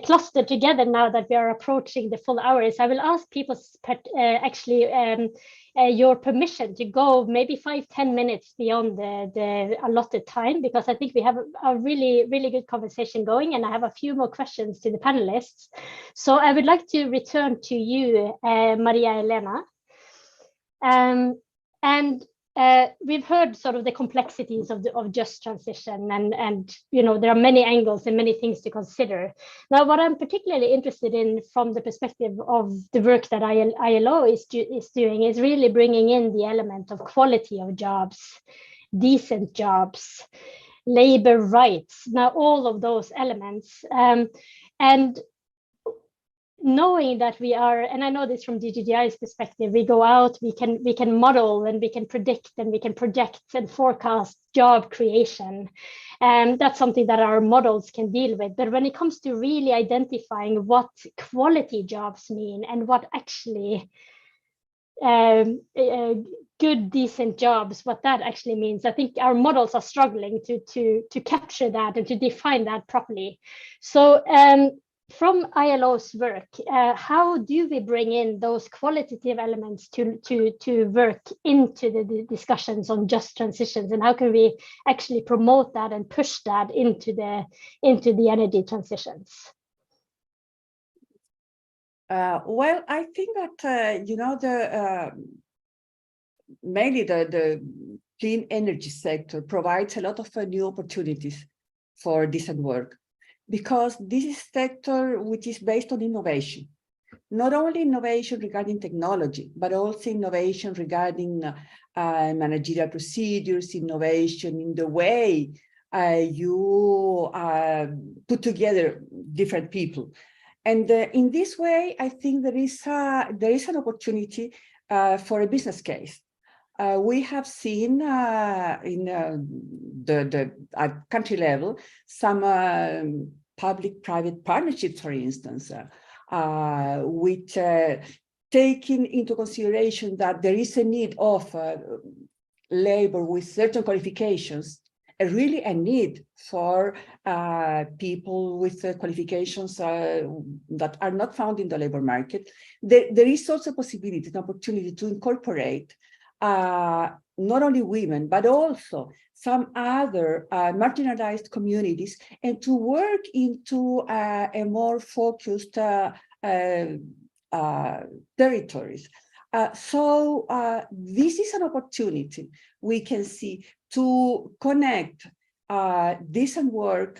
clustered together now that we are approaching the full hours. I will ask people your permission to go maybe 5-10 minutes beyond the allotted time, because I think we have a really good conversation going, and I have a few more questions to the panelists. So I would like to return to you, Maria Elena. We've heard sort of the complexities of just transition, and you know, there are many angles and many things to consider. Now, what I'm particularly interested in from the perspective of the work that ILO is doing is really bringing in the element of quality of jobs, decent jobs, labor rights. Now, all of those elements, and knowing that we are, and I know this from DGGI's perspective, we go out, we can model and we can predict and we can project and forecast job creation. And that's something that our models can deal with. But when it comes to really identifying what quality jobs mean and what actually good, decent jobs, what that actually means, I think our models are struggling to capture that and to define that properly. So from ILO's work, how do we bring in those qualitative elements to work into the discussions on just transitions, and how can we actually promote that and push that into the energy transitions? Well, I think that you know, mainly the clean energy sector provides a lot of new opportunities for decent work, because this is a sector which is based on innovation, not only innovation regarding technology, but also innovation regarding managerial procedures, innovation in the way you put together different people. And in this way, I think there is an opportunity for a business case. We have seen in the at country level some public-private partnerships, for instance, which taking into consideration that there is a need of labor with certain qualifications, really a need for people with qualifications that are not found in the labor market. There is also a possibility, an opportunity to incorporate not only women, but also some other marginalized communities, and to work into a more focused territories. So this is an opportunity we can see to connect decent work,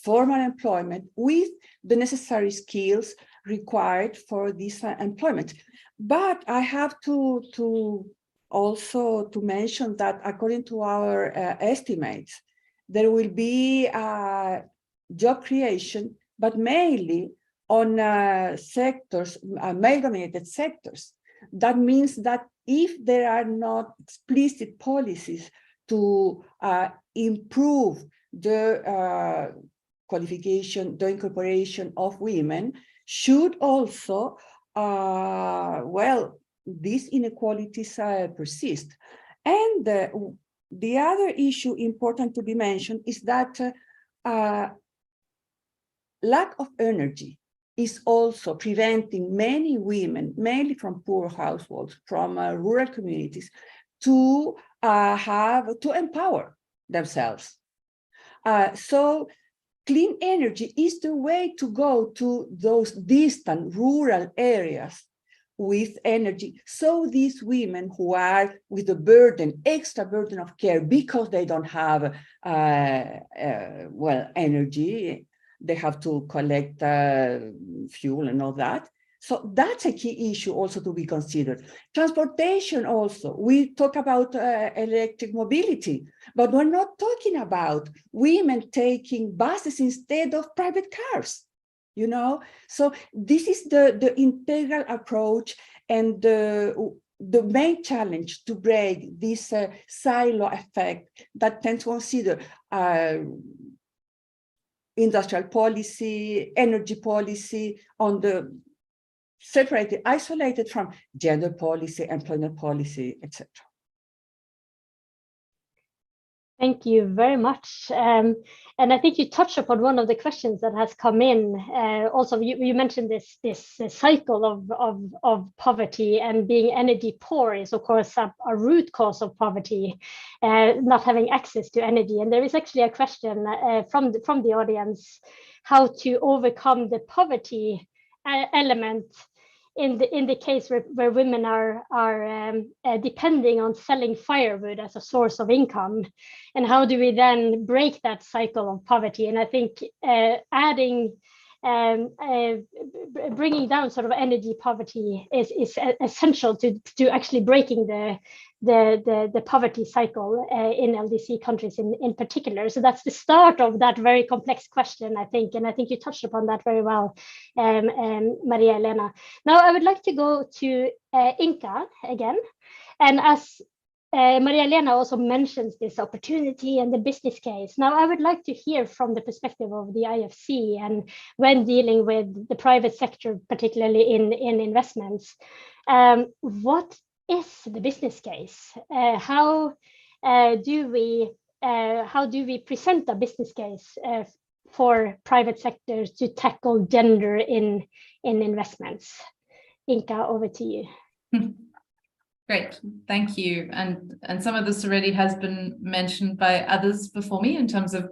formal employment with the necessary skills required for this employment. But I have to also to mention that according to our estimates, there will be job creation, but mainly on sectors, male-dominated sectors. That means that if there are not explicit policies to improve the qualification, the incorporation of women, should also, well, these inequalities persist. And the other issue important to be mentioned is that lack of energy is also preventing many women, mainly from poor households, from rural communities, to empower themselves. So clean energy is the way to go to those distant rural areas with energy. So these women who are with the burden, extra burden of care, because they don't have well, energy, they have to collect fuel and all that. So that's a key issue also to be considered. Transportation also, we talk about electric mobility, but we're not talking about women taking buses instead of private cars, you know? So this is the integral approach, and the main challenge to break this silo effect that tends to consider industrial policy, energy policy on the separated, isolated from gender policy, employment policy, etc. Thank you very much. And I think you touched upon one of the questions that has come in. Also, you mentioned this cycle of poverty, and being energy poor is, of course, a root cause of poverty, not having access to energy. And there is actually a question from the audience, how to overcome the poverty element in the case where women are depending on selling firewood as a source of income, and how do we then break that cycle of poverty? And I think bringing down sort of energy poverty is essential to actually breaking the poverty cycle in LDC countries in particular. So that's the start of that very complex question, I think, and I think you touched upon that very well, Maria Elena. Now I would like to go to Inka again, and as Maria Elena also mentions this opportunity and the business case. Now, I would like to hear from the perspective of the IFC, and when dealing with the private sector, particularly in investments, what is the business case? How do we present a business case for private sectors to tackle gender in investments? Inka, over to you. Great, thank you. And some of this already has been mentioned by others before me in terms of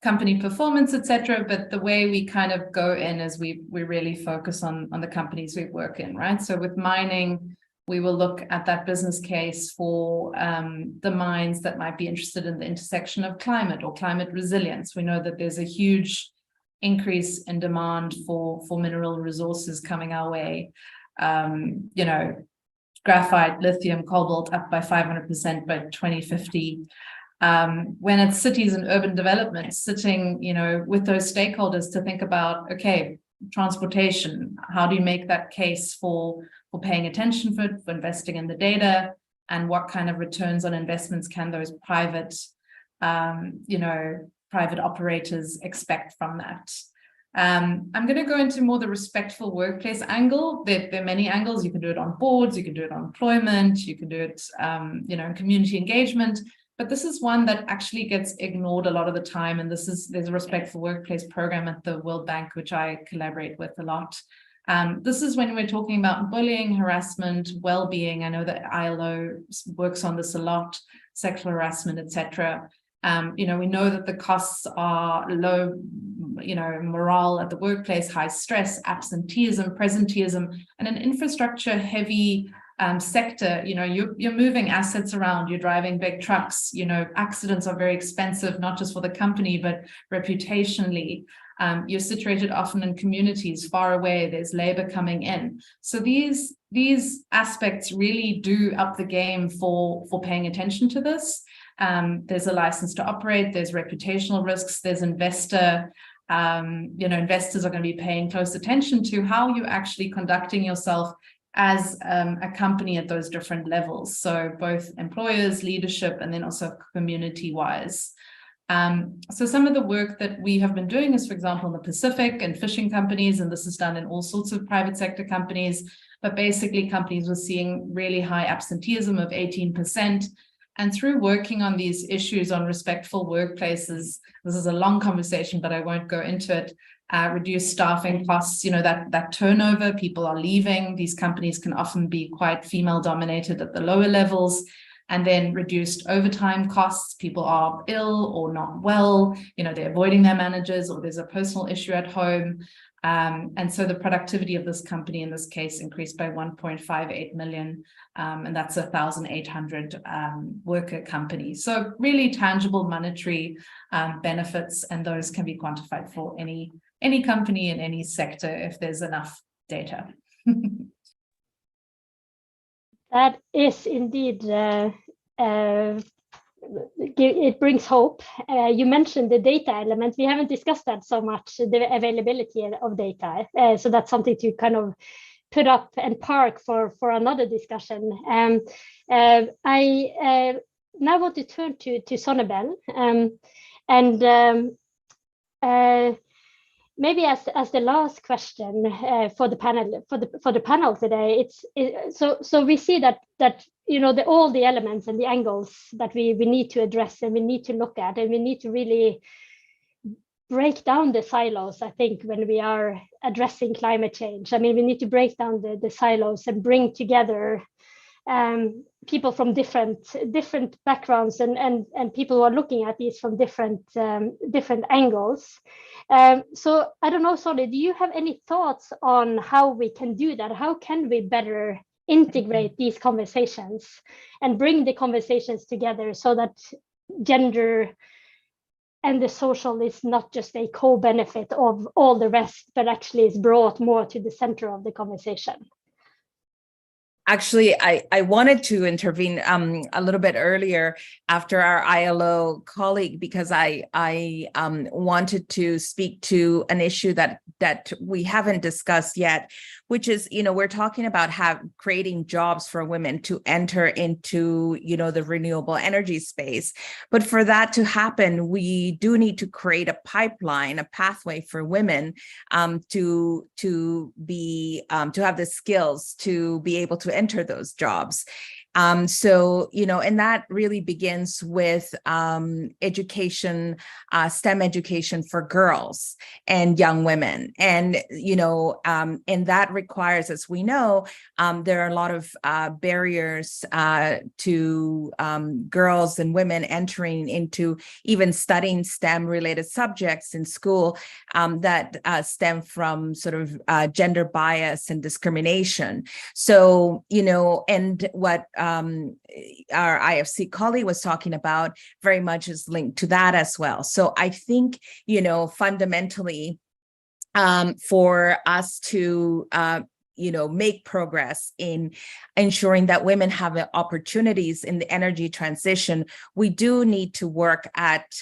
company performance, etc. But the way we kind of go in is we really focus on the companies we work in, right? So with mining, we will look at that business case for the mines that might be interested in the intersection of climate or climate resilience. We know that there's a huge increase in demand for mineral resources coming our way. You know, graphite, lithium, cobalt up by 500% by 2050. When it's cities and urban development, sitting, you know, with those stakeholders to think about, okay, transportation. How do you make that case for paying attention for investing in the data, and what kind of returns on investments can those private operators expect from that? I'm going to go into more the respectful workplace angle. There are many angles. You can do it on boards, you can do it on employment, you can do it, in community engagement. But this is one that actually gets ignored a lot of the time. And there's a respectful workplace program at the World Bank, which I collaborate with a lot. This is when we're talking about bullying, harassment, well-being. I know that ILO works on this a lot, sexual harassment, etc. We know that the costs are low, morale at the workplace, high stress, absenteeism, presenteeism, and an infrastructure heavy sector. You're moving assets around, you're driving big trucks, accidents are very expensive, not just for the company, but reputationally. You're situated often in communities far away, there's labor coming in. So these aspects really do up the game for paying attention to this. There's a license to operate, there's reputational risks, there's investor, investors are going to be paying close attention to how you're actually conducting yourself as a company at those different levels. So both employers, leadership, and then also community-wise. So some of the work that we have been doing is, for example, in the Pacific and fishing companies, and this is done in all sorts of private sector companies, but basically companies were seeing really high absenteeism of 18%. And through working on these issues on respectful workplaces, this is a long conversation, but I won't go into it, reduce staffing costs, that turnover, people are leaving. These companies can often be quite female dominated at the lower levels. And then reduced overtime costs, people are ill or not well, they're avoiding their managers, or there's a personal issue at home. And so the productivity of this company in this case increased by 1.58 million, and that's 1,800 worker company. So really tangible monetary benefits, and those can be quantified for any company in any sector if there's enough data. That is indeed, it brings hope. You mentioned the data element. We haven't discussed that so much, the availability of data. So that's something to kind of put up and park for another discussion. I now want to turn to Sonnebel, maybe as the last question for the panel today, so we see that all the elements and the angles that we need to address and we need to look at, and we need to really break down the silos. I think when we are addressing climate change, we need to break down the silos and bring together people from different backgrounds and people who are looking at these from different angles. So I don't know, Solly, do you have any thoughts on how we can do that? How can we better integrate these conversations and bring the conversations together so that gender and the social is not just a co-benefit of all the rest, but actually is brought more to the center of the conversation? Actually, I wanted to intervene a little bit earlier after our ILO colleague, because I wanted to speak to an issue that we haven't discussed yet, which is, we're talking about creating jobs for women to enter into, the renewable energy space. But for that to happen, we do need to create a pipeline, a pathway for women to have the skills to be able to enter those jobs. And that really begins with education, STEM education for girls and young women. And, and that requires, as we know, there are a lot of barriers to girls and women entering into even studying STEM related subjects in school that stem from sort of gender bias and discrimination. So, and what our IFC colleague was talking about very much is linked to that as well. So I think, fundamentally, for us to make progress in ensuring that women have opportunities in the energy transition, we do need to work at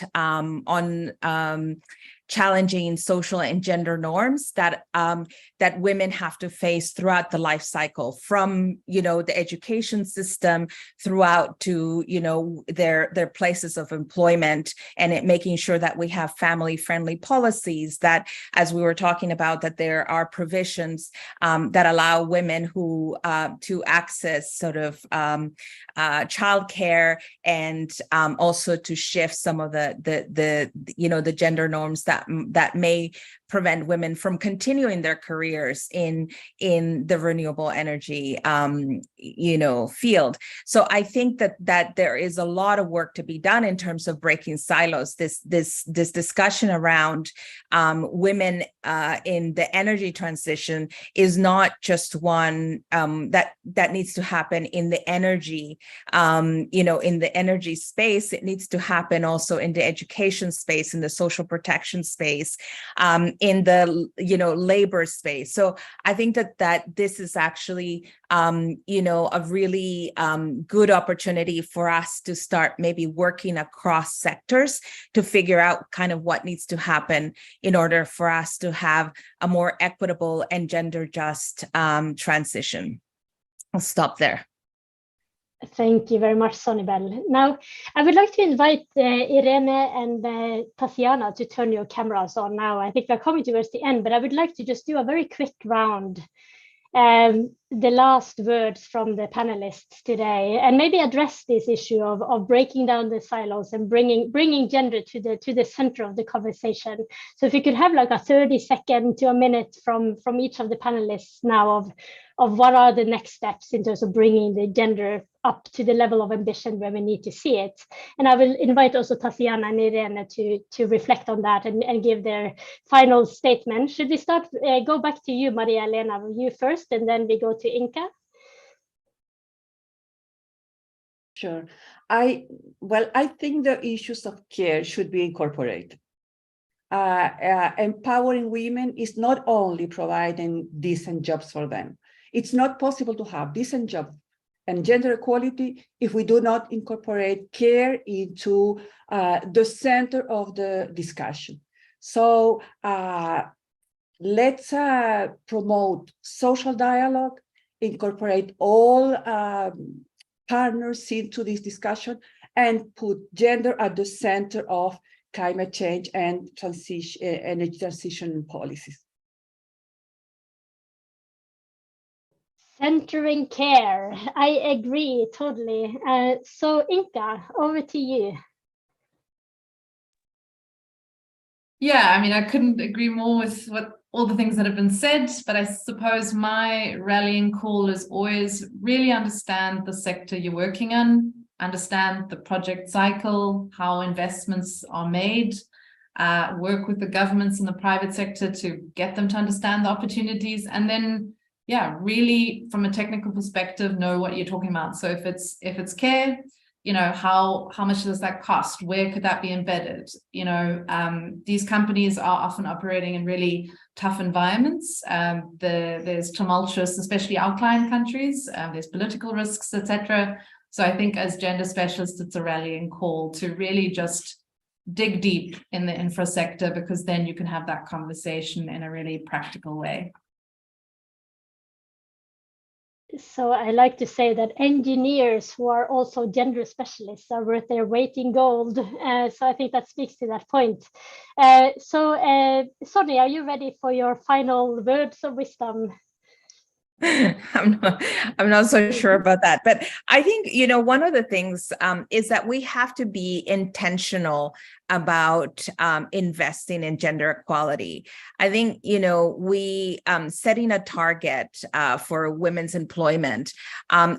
challenging social and gender norms that that women have to face throughout the life cycle, from the education system throughout to their places of employment, and making sure that we have family-friendly policies, that, as we were talking about, that there are provisions that allow women who to access sort of childcare, and also to shift some of the gender norms that may prevent women from continuing their careers in the renewable energy field. So I think that there is a lot of work to be done in terms of breaking silos. This discussion around women in the energy transition is not just one that needs to happen in the energy in the energy space. It needs to happen also in the education space, in the social protection space, in the labor space. So I think that this is actually a really good opportunity for us to start maybe working across sectors to figure out kind of what needs to happen in order for us to have a more equitable and gender just transition. I'll stop there. Thank you very much, Sonibel. Now, I would like to invite Irene and Tatiana to turn your cameras on now. I think we're coming towards the end, but I would like to just do a very quick round. The last words from the panelists today, and maybe address this issue of breaking down the silos and bringing gender to the center of the conversation. So if you could have like a 30-second to a minute from each of the panelists now of what are the next steps in terms of bringing the gender up to the level of ambition where we need to see it. And I will invite also Tatiana and Irene to reflect on that and give their final statement. Should we start, go back to you, Maria Elena, you first, and then we go to Inka? Sure. I think the issues of care should be incorporated. Empowering women is not only providing decent jobs for them. It's not possible to have decent jobs and gender equality if we do not incorporate care into the center of the discussion. So let's promote social dialogue, incorporate all partners into this discussion, and put gender at the center of climate change and energy transition policies. Centering care, I agree totally. So Inka, over to you. Yeah, I mean, I couldn't agree more with all the things that have been said, but I suppose my rallying call is always really understand the sector you're working in, understand the project cycle, how investments are made, work with the governments and the private sector to get them to understand the opportunities, and then really from a technical perspective know what you're talking about. So if it's care, how much does that cost? Where could that be embedded? These companies are often operating in really tough environments. There's tumultuous, especially our client countries, there's political risks, etc. So I think as gender specialists, it's a rallying call to really just dig deep in the infra sector, because then you can have that conversation in a really practical way. So I like to say that engineers who are also gender specialists are worth their weight in gold. So I think that speaks to that point. Sonny, are you ready for your final words of wisdom? I'm not so sure about that, but I think, one of the things is that we have to be intentional about investing in gender equality. I think, we setting a target for women's employment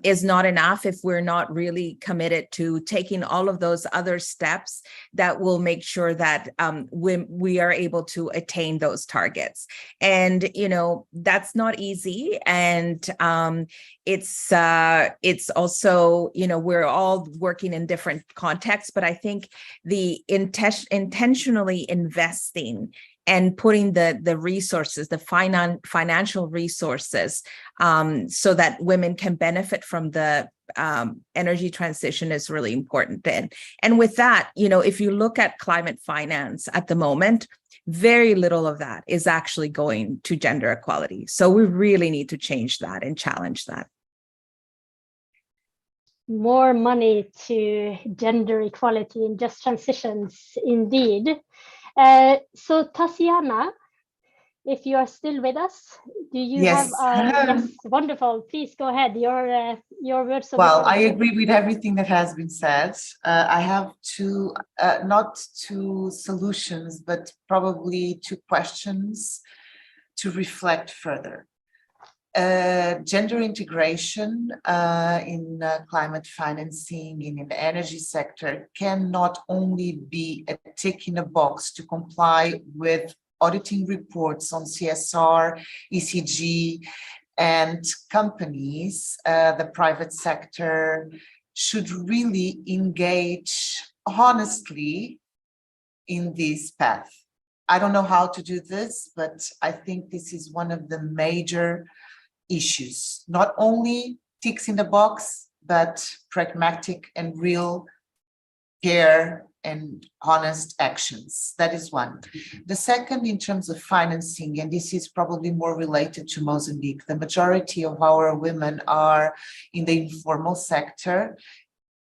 is not enough if we're not really committed to taking all of those other steps that will make sure that we are able to attain those targets. And, that's not easy. And it's also, we're all working in different contexts, but I think the intentionally investing and putting the resources, the financial resources, so that women can benefit from the energy transition is really important. And with that, if you look at climate finance at the moment, very little of that is actually going to gender equality. So we really need to change that and challenge that. More money to gender equality and just transitions, indeed. So Tatiana, if you are still with us, do you Yes. have yes, wonderful. Please go ahead. Your words of Well, I encouragement. agree with everything that has been said. I have two, not two solutions, but probably two questions to reflect further. Gender integration in climate financing and in the energy sector can not only be a tick in a box to comply with auditing reports on CSR, ECG, and companies. The private sector should really engage honestly in this path. I don't know how to do this, but I think this is one of the major issues, not only ticks in the box, but pragmatic and real care and honest actions. That is one. The second, in terms of financing, and this is probably more related to Mozambique, the majority of our women are in the informal sector,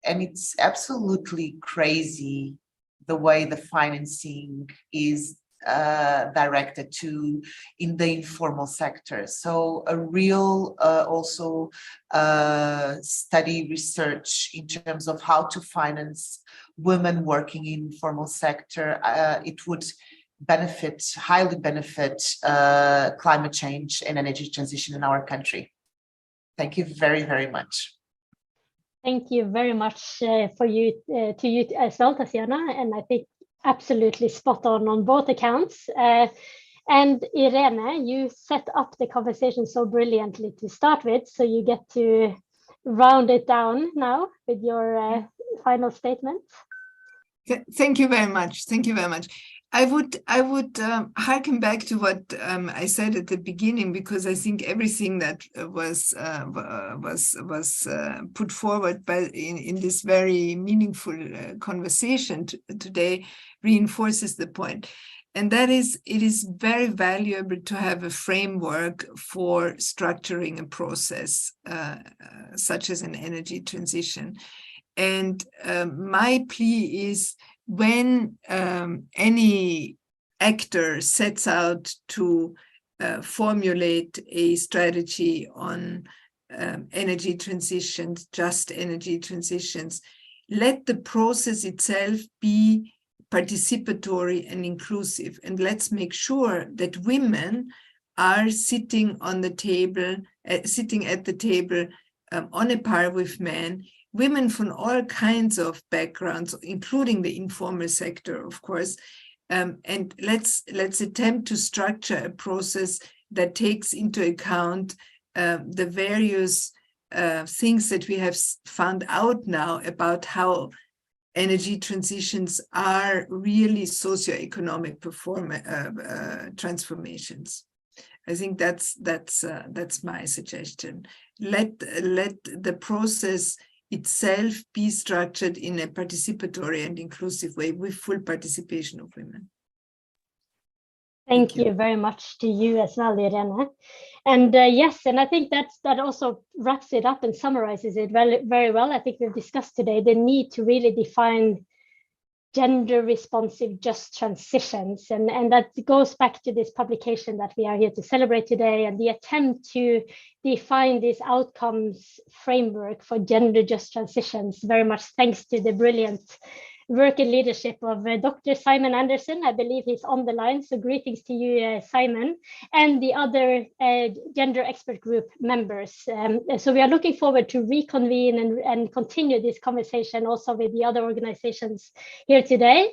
and it's absolutely crazy the way the financing is directed to in the informal sector. So a real also study research in terms of how to finance women working in informal sector, it would benefit, highly benefit climate change and energy transition in our country. Thank you very, very much. Thank you very much for you to you as well, Tatiana, and I think absolutely spot on both accounts. And Irene, you set up the conversation so brilliantly to start with, so you get to round it down now with your final statement. Thank you very much. Thank you very much. I would harken back to what I said at the beginning, because I think everything that was put forward in this very meaningful conversation today reinforces the point. And that is, it is very valuable to have a framework for structuring a process such as an energy transition. And my plea is, when any actor sets out to formulate a strategy on energy transitions, just energy transitions, let the process itself be participatory and inclusive. And let's make sure that women are sitting on the table, sitting at the table on a par with men, women from all kinds of backgrounds, including the informal sector, of course. And let's attempt to structure a process that takes into account the various things that we have found out now about how energy transitions are really socioeconomic transformations. I think that's my suggestion. Let the process itself be structured in a participatory and inclusive way with full participation of women. Thank you very much to you as well, Irene. And yes, and I think that also wraps it up and summarizes it very, very well. I think we've discussed today the need to really define gender responsive just transitions, and that goes back to this publication that we are here to celebrate today, and the attempt to define this outcomes framework for gender just transitions, very much thanks to the brilliant work and leadership of Dr. Simon Anderson. I believe he's on the line, so greetings to you, Simon, and the other Gender Expert Group members. So we are looking forward to reconvene and continue this conversation also with the other organizations here today.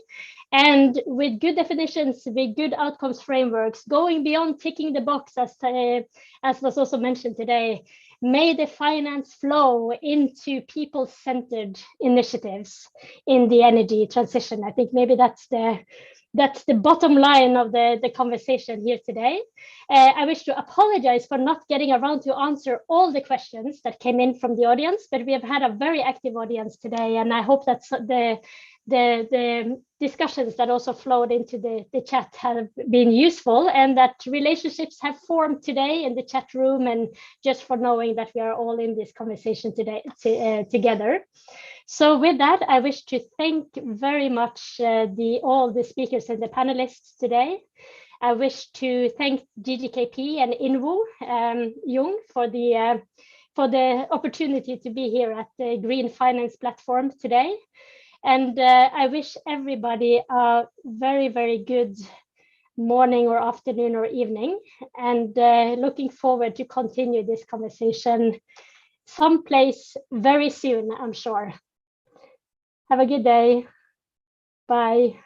And with good definitions, with good outcomes frameworks, going beyond ticking the box, as was also mentioned today, may the finance flow into people-centered initiatives in the energy transition. I think maybe that's the bottom line of the conversation here today. I wish to apologize for not getting around to answer all the questions that came in from the audience, but we have had a very active audience today, and I hope that the discussions that also flowed into the chat have been useful, and that relationships have formed today in the chat room, and just for knowing that we are all in this conversation today together. So with that, I wish to thank very much all the speakers and the panelists today. I wish to thank GGKP and Invo Jung for the opportunity to be here at the Green Finance Platform today. And I wish everybody a very, very good morning or afternoon or evening, and looking forward to continue this conversation someplace very soon, I'm sure. Have a good day. Bye.